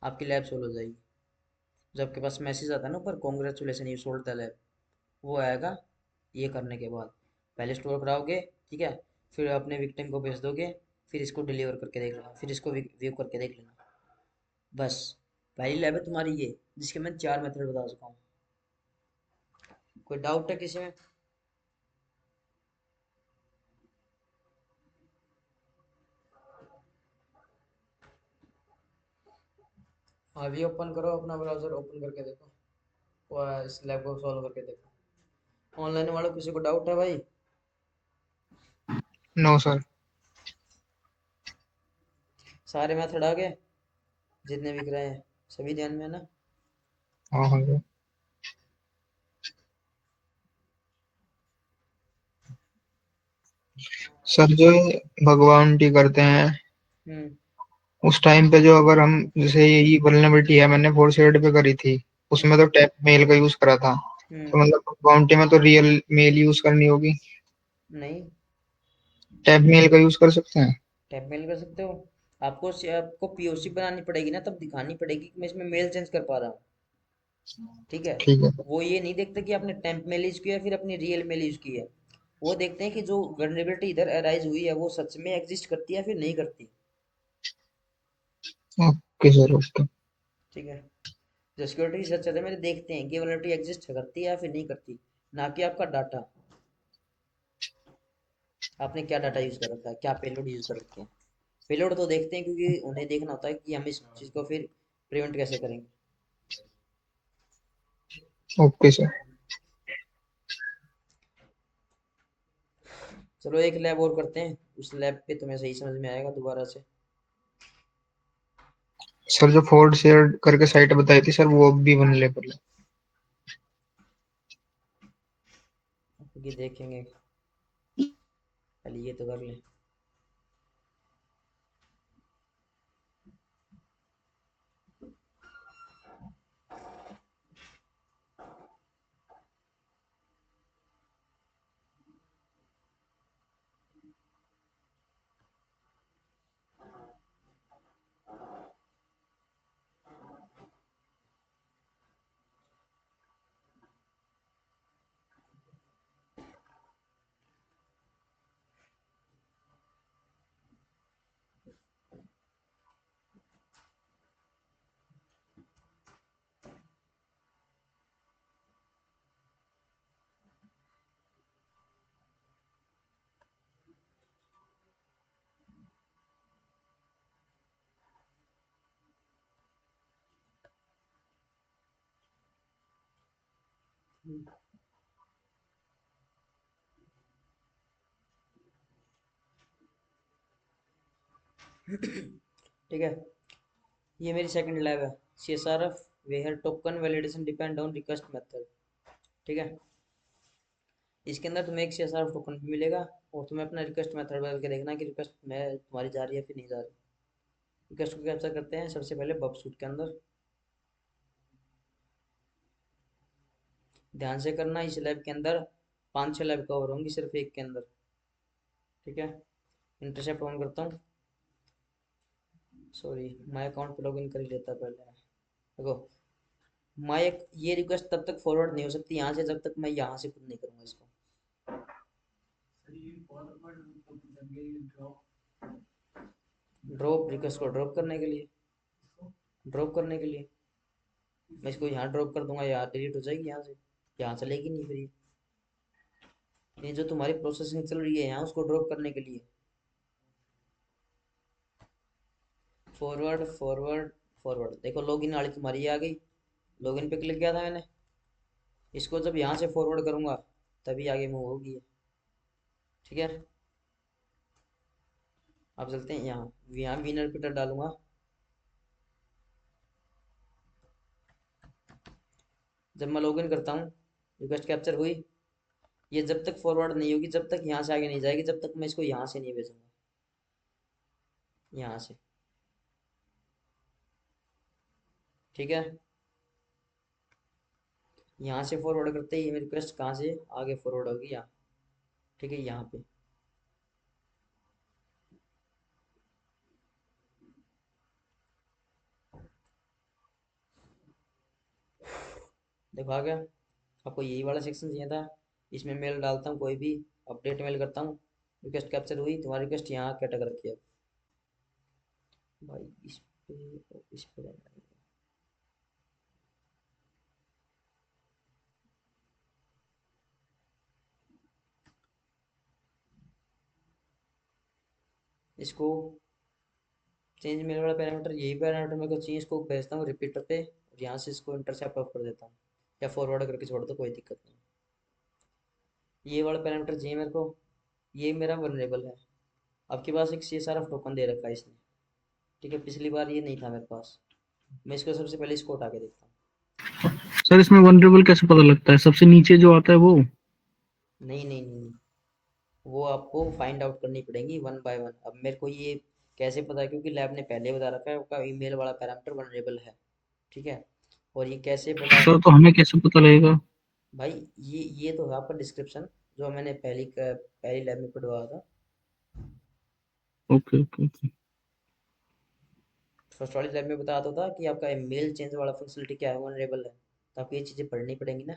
आपकी लैब सोल्व हो जाएगी। जब आपके पास मैसेज आता है ना ऊपर, congratulation you solve the lab, वो आएगा ये करने के बाद। पहले स्टोर कराओगे, ठीक है, फिर अपने विक्टिम को भेज दोगे, फिर इसको डिलीवर करके देख लेना, फिर इसको व्यू करके देख लेना, बस। पहली लैब है तुम्हारी ये, जिसके मैं 4 मेथड बता चुका हूँ। कोई डाउट है किसी में? अभी ओपन करो अपना ब्राउजर, ओपन करके देखो, वो इस लैब को सॉल्व करके देखो। ऑनलाइन वालों किसी को डाउट है भाई? No sir. सारे मेथड आ गए जितने दिख रहे हैं, सभी ध्यान में है ना? हाँ हाँ सर। सर जो ये भगवान टी करते हैं हम्म उस टाइम पे जो अगर हम जैसे यही वल्नरेबिलिटी है मैंने फोर शेड पे करी थी, उसमें हम्म तो टैप मेल का यूज करा था, तो हम्म। मतलब बाउंटी में तो रियल मेल यूज करनी होगी। नहीं, टैप मेल का यूज कर सकते हैं? टैप मेल कर सकते हो। आपको पीओसी बनानी पड़ेगी ना, तब दिखानी पड़ेगी कि मैं इसमें मेल चेंज कर पा रहा हूँ, ठीक है। ठीक है। वो ये नहीं देखते कि आपने टेम्प मेल यूज किया फिर अपनी रियल मेल यूज की है। वो देखते हैं कि जो वल्नरेबिलिटी इधर अराइज हुई है वो सच में एग्जिस्ट करती है या फिर नहीं करती, ओके सर ओके। ठीक है। जो सिक्योरिटी रिसर्च है मेरे देखते हैं कि वल्नरेबिलिटी एग्जिस्ट करती है या फिर नहीं करती, ना कि आपका डाटा, आपने क्या डाटा यूज कर रखा है, क्या पेलोड यूज कर रखे हैं। पेलोड तो देखते हैं क्योंकि उन्हें देखना होता है कि हम इस चीज को फिर प्रिवेंट कैसे करेंगे। Okay sir. चलो एक लैब और करते हैं, उस लैब पे तुम्हें सही समझ में आएगा दोबारा से। सर जो फोर्ड शेयर करके साइट बताई थी सर वो भी वन लेवल है? क्योंकि देखेंगे, पहले ये तो कर ले। ठीक है, ये मेरी सेकंड लैब है, CSRF where token validation depend on request method, ठीक है। इसके अंदर तुम्हें एक CSRF टोकन भी मिलेगा, और तुम्हें अपना रिक्वेस्ट मेथड बदल के देखना कि रिक्वेस्ट में तुम्हारी जा रही है फिर नहीं जा रही। रिक्वेस्ट को कैप्चर करते हैं सबसे पहले बफसूट के अंदर। ध्यान से करना, इस लैब के अंदर 5-6 लैब कवर होंगी सिर्फ एक के अंदर, ठीक है। इंटरसेप्ट ऑन करता हूँ, सॉरी माय अकाउंट पे लॉगिन कर ही लेता पहले। देखो माय ये रिक्वेस्ट तब तक फॉरवर्ड नहीं हो सकती यहाँ से जब तक मैं यहाँ से खुद नहीं करूँगा इसको। सर ये फॉरवर्ड तो जब ये ड्रॉप ड्रॉप रिक्वेस्ट को ड्रॉप करने के लिए, इसको ड्रॉप करने के लिए मैं इसको यहाँ ड्रॉप कर दूंगा, यहाँ डिलीट हो जाएगी यहाँ से, यहाँ चलेगी नहीं फिर ये जो तुम्हारी प्रोसेसिंग चल रही है यहाँ उसको ड्रॉप करने के लिए। फॉरवर्ड फॉरवर्ड फॉरवर्ड, देखो लॉगिन वाली तुम्हारी ये आ गई, लॉगिन पे क्लिक किया था मैंने, इसको जब यहाँ से फॉरवर्ड करूँगा तभी आगे मूव होगी ये, ठीक है। अब चलते हैं यहाँ, यहाँ विनर रिपीटर डालूंगा, जब मैं लॉगिन करता हूँ रिक्वेस्ट कैप्चर हुई, ये जब तक फॉरवर्ड नहीं होगी जब तक यहाँ से आगे नहीं जाएगी, जब तक मैं इसको यहाँ से नहीं भेजूंगा, यहाँ से, ठीक है। यहाँ से फॉरवर्ड करते ही मेरी रिक्वेस्ट कहाँ से आगे फॉरवर्ड होगी, यहाँ, ठीक है, यहाँ पे। देखो आ गया, आपको यही वाला सेक्शन चाहिए था, इसमें मेल डालता हूँ कोई भी, अपडेट मेल करता हूँ, रिक्वेस्ट कैप्चर हुई, तुम्हारी रिक्वेस्ट यहाँ कैटेगरी रखी है भाई, इस पे रहना है। इसको चेंज मेल वाला पैरामीटर, यही पैरामीटर मेरे को चाहिए, इसको भेजता हूँ रिपीटर पे और यहाँ से इसको इंटरसेप्ट ऑफ कर देता हूँ या फॉरवर्ड करके छोड़ दो, कोई दिक्कत नहीं। ये वाला पैरामीटर चाहिए मेरे को, ये मेरा वनरेबल है, आपके पास एक CSRF टोकन दे रखा है इसने, ठीक है, पिछली बार ये नहीं था मेरे पास, मैं इसको सबसे पहले इसको उठा के देखता हूँ। सर इसमें वनरेबल कैसे पता लगता है? सबसे नीचे जो आता है वो? नहीं नहीं नहीं, वो आपको फाइंड आउट करनी पड़ेगी वन बाय वन। अब मेरे को ये कैसे पता है, क्योंकि लैब ने पहले बता रखा है आपका ईमेल वाला पैरामीटर वनरेबल है, ठीक है। और ये कैसे पता है सर तो हमें कैसे पता लगेगा? भाई, ये तो है आपका डिस्क्रिप्शन जो मैंने पहली लैब में पढ़वाया था। Okay okay okay. फर्स्ट वाली लैब में बताया तो था कि आपका मेल चेंज वाला फंक्शनलिटी क्या है, वनरेबल है, तो आपको ये चीज़ें पढ़नी पड़ेंगी ना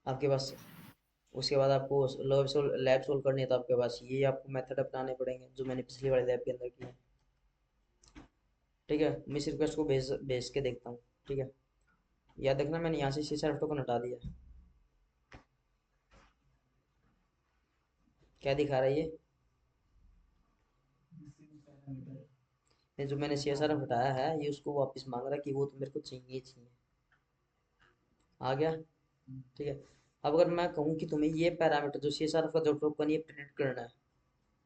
आपके पास। उसके बाद आपको लैब सोल्व करनी है, तो आपके पास ये आपको मेथड अपनाने पड़ेंगे जो मैंने पिछली वाली लैब के अंदर किया, ठीक है। मैं इस रिक्वेस्ट को भेज भेज के देखता हूँ, ठीक है। याद रखना मैंने यहाँ से CSRF टोकन हटा दिया, क्या दिखा रहा है मिसिंग पैरामीटर ये जो मैंने CSRF हटाया है, ये उसको वापस मांग रहा है कि वो तो मेरे को चाहिए ही चाहिए, आ गया, ठीक है। अब अगर मैं कहूँ कि तुम्हें ये पैरामीटर जो CSRF का जो टोकन ये प्रिंट करना है,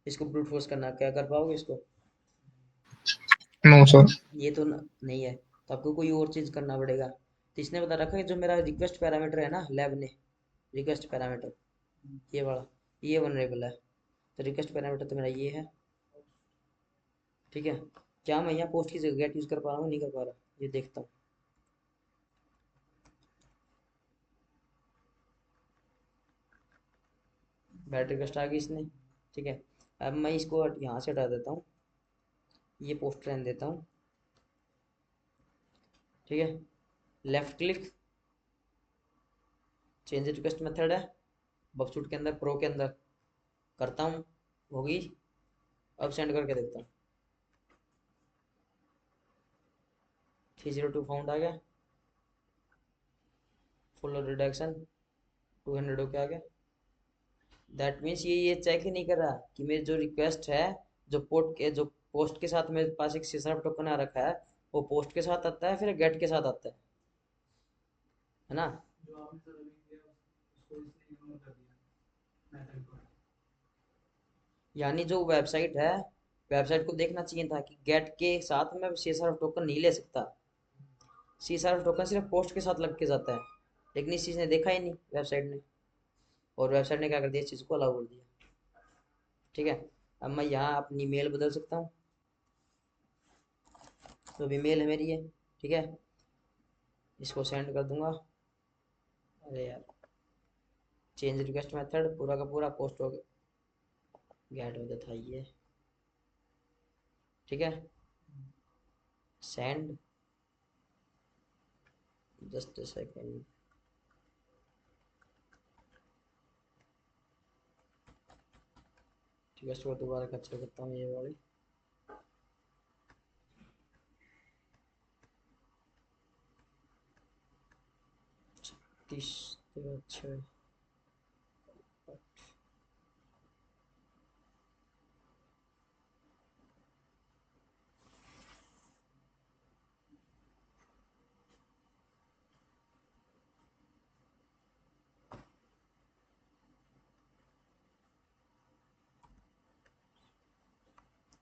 इसको ब्रूट फोर्स करना है, क्या कर पाओगे इसको? No sir. ये तो नहीं है, तो आपको कोई और चीज करना पड़ेगा। तो इसने बता रखा है जो मेरा रिक्वेस्ट पैरामीटर है ना, लैब ने रिक्वेस्ट पैरामीटर ये वाला, ये वनरेबल है, तो रिक्वेस्ट पैरामीटर तो मेरा ये है, ठीक है। क्या मैं यहाँ पोस्ट की जगह गेट यूज कर पा रहा हूँ, नहीं कर पा रहा, ये देखता हूँ। बैटरी रिक्वेस्ट आ गई इसने, ठीक है। अब मैं इसको यहाँ से हटा देता हूँ, ये पोस्ट रहने देता हूँ, ठीक है। Left click, change request method है, बक्सूट के अंदर प्रो के अंदर करता हूँ, होगी। अब सेंड करके देखता हूँ, 302 फाउंड आ गया, फुल रिडक्शन 200 होके आ गया। दैट मीन्स ये चेक ही नहीं कर रहा कि मेरी जो रिक्वेस्ट है, जो पोस्ट के साथ मेरे पास एक CSRF टोकन आ रखा है, वो पोस्ट के साथ आता है फिर गेट के साथ आता है ना। जो आपने सर अभी किया उसको इसने इग्नोर कर दिया मेथड को। यानी जो वेबसाइट है, वेबसाइट को देखना चाहिए था कि गेट के साथ मैं CSRF टोकन नहीं ले सकता, CSRF टोकन सिर्फ पोस्ट के साथ लग के जाता है, लेकिन इस चीज़ ने देखा ही नहीं वेबसाइट ने, और वेबसाइट ने क्या कर दिया, इस चीज़ को अलाउ कर दिया, ठीक है। अब मैं यहाँ अपनी मेल बदल सकता हूँ, जो भी मेल है मेरी है, ठीक है, इसको सेंड कर दूंगा। अरे यार, चेंज रिक्वेस्ट मेथड पूरा का पूरा पोस्ट हो गया, गेट हो था ये, ठीक है, send, just a second. Request को दोबारा कैप्चर करता हूँ, ये वाली, तीस, अच्छा,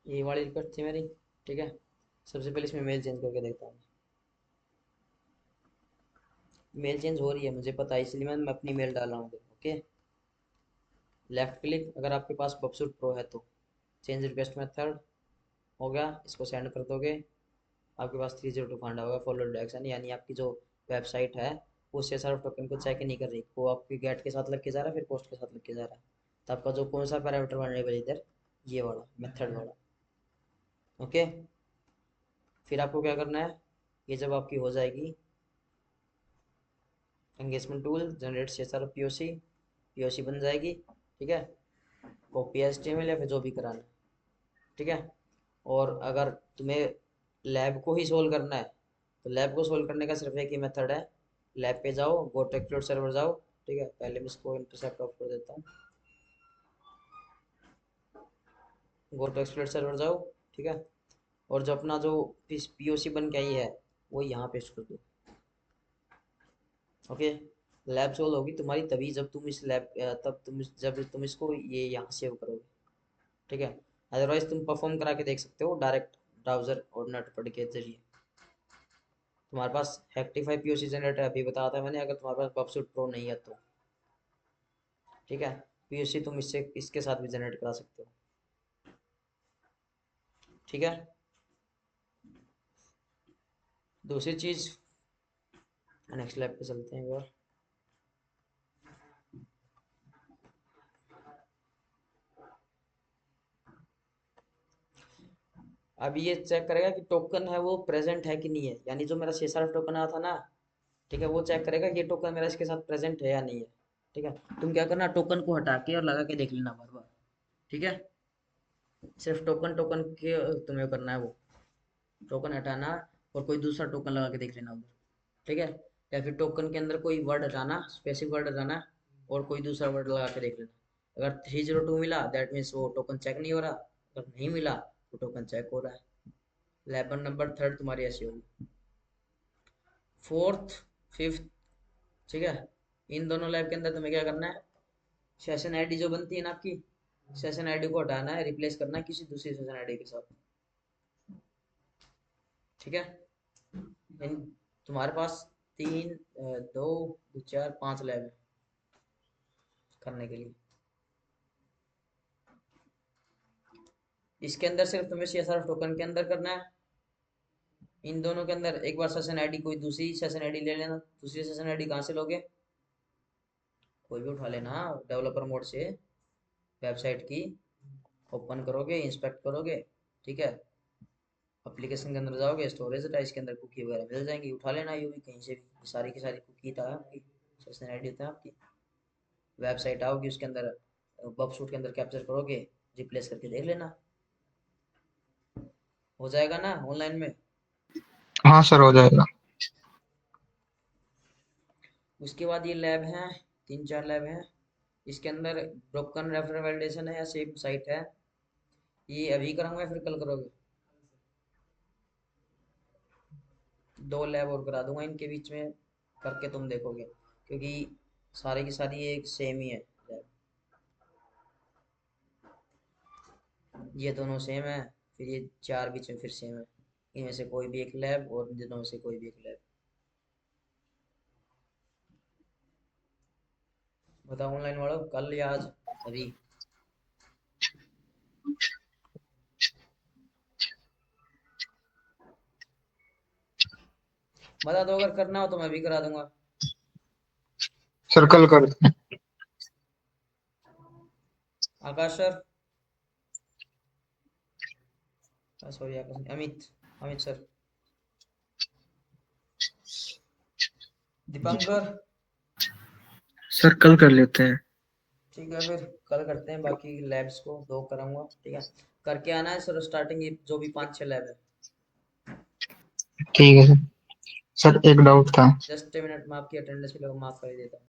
ये वाली रिक्वेस्ट थी मेरी, ठीक है। सबसे पहले इसमें मेल चेंज करके देखता हूँ। मेल चेंज हो रही है, मुझे पता है, इसलिए मैं अपनी मेल डाल रहा हूँ, ओके। लेफ्ट क्लिक, अगर आपके पास बबसूट प्रो है तो चेंज रिक्वेस्ट मेथड हो गया, इसको सेंड कर दोगे, आपके पास 302 फंड होगा, फॉलोड एक्शन, यानी आपकी जो वेबसाइट है वो शेयर टोकन को चेक ही नहीं कर रही, वो आपकी गेट के साथ लग के जा रहा है, फिर पोस्ट के साथ लग के जा रहा है। तो आपका जो कौन सा पैरामीटर वेरिएबल इधर, ये वाला मेथड वाला, ओके। फिर आपको क्या करना है, ये जब आपकी हो जाएगी engagement tool generate CSR POC, POC बन जाएगी, ठीक है। कॉपी एचटीएमएल या फिर जो भी कराना है, ठीक है। और अगर तुम्हें लैब को ही सोल्व करना है तो लैब को सोल्व करने का सिर्फ एक ही मेथड है, लैब पे जाओ, गो टू एक्सप्लोर सर्वर जाओ, ठीक है। पहले मैं इसको इंटरसेप्ट ऑफ कर देता हूँ, गो टू एक्सप्लोर सर्वर जाओ, ठीक है। और जो अपना जो पीओसी बन के आई है वो यहाँ पेस्ट कर दो, ओके। लैब सोल्व होगी तुम्हारी तभी जब तुम इस लैब तब तुम जब तुम इसको ये यहाँ सेव करोगे, ठीक है। अदरवाइज तुम परफॉर्म करा के देख सकते हो डायरेक्ट ब्राउजर और नोटपैड के जरिए। तुम्हारे पास रेक्टिफाई पीओसी जनरेटर अभी बताया था मैंने, अगर तुम्हारे पास बबसूट प्रो नहीं है तो, ठीक है, पीओसी तुम इससे इसके साथ भी जनरेट करा सकते हो, ठीक है। दूसरी चीज, नेक्स्ट लैब पे चलते हैं एक बार। अब ये चेक करेगा कि टोकन है वो प्रेजेंट है कि नहीं है, यानी जो मेरा शेषार्फ टोकन आया था ना, ठीक है, वो चेक करेगा कि ये टोकन मेरा इसके साथ प्रेजेंट है या नहीं है, ठीक है। तुम क्या करना, टोकन को हटा के और लगा के देख लेना बार बार, ठीक है। सिर्फ टोकन टोकन के तुम्हें करना है वो, टोकन हटाना और कोई दूसरा टोकन लगा के देख लेना उधर, ठीक है। या फिर टोकन के अंदर कोई वर्ड हटाना, स्पेसिफिक वर्ड हटाना और कोई दूसरा वर्ड लगा के देख लेना। अगर 302 मिला दैट मीन्स वो टोकन चेक नहीं हो रहा, अगर नहीं मिला तो टोकन चेक हो रहा है। लैब नंबर थर्ड तुम्हारी ऐसी होगी, फोर्थ, फिफ्थ, ठीक है। इन दोनों लैब के अंदर तुम्हें क्या करना है, सेशन आईडी जो बनती है ना आपकी, सेशन आईडी को हटाना है, रिप्लेस करना है किसी दूसरी सेशन आईडी के साथ, ठीक है। इन तुम्हारे पास तीन, दो, चार, पांच लैब है करने के लिए। इसके अंदर सिर्फ तुम्हें सीएसआर टोकन के अंदर करना है, इन दोनों के अंदर एक बार सेशन आईडी कोई दूसरी सेशन आईडी ले लेना। दूसरी सेशन आईडी कहाँ से लोगे, कोई भी उठा लेना, डेवलपर मोड से वेबसाइट की ओपन करोगे, इंस्पेक्ट करोगे, ठीक है। एप्लीकेशन के अंदर जाओगे, स्टोरेज है इसके अंदर कुकी वगैरह मिल जाएंगी, उठा लेना ये भी कहीं से भी, सारी की सारी कुकी था आपकी, सेशन आईडी होता है आपकी। वेबसाइट आओगी उसके अंदर, बबसूट के अंदर कैप्चर करोगे, रिप्लेस करके देख लेना, हो जाएगा ना ऑनलाइन में। हाँ सर, हो जाएगा। उसके बाद ये लैब हैं, तीन चार लैब हैं, इसके अंदर ब्रोकन रेफर वैलिडेशन है या सेफ साइट है, ये अभी कराऊंगा या फिर कल करोगे। दो लैब और करा दूंगा इनके बीच में, करके तुम देखोगे, क्योंकि सारी की सारी एक सेम ही है लैब, ये दोनों सेम है, फिर ये चार बीच में फिर सेम है, इनमें से कोई भी एक लैब और इन दोनों में से कोई भी एक लैब। बताओ ऑनलाइन वालों, कल या आज, अभी। बता दो, अगर करना हो तो मैं भी करा दूंगा। सर कल करते हैं। आकाश सर, सॉरी आकाश नहीं, अमित, अमित सर, दीपंकर। सर कल कर लेते हैं। ठीक है फिर कल करते हैं, बाकी लैब्स को 2 कराऊंगा, ठीक है। करके आना है सर, स्टार्टिंग जो भी 5-6 लैब है। ठीक है सर। सर एक डाउट था। जस्ट ए मिनट, मैं आपकी अटेंडेंस भी मार्क कर ही देता हूँ।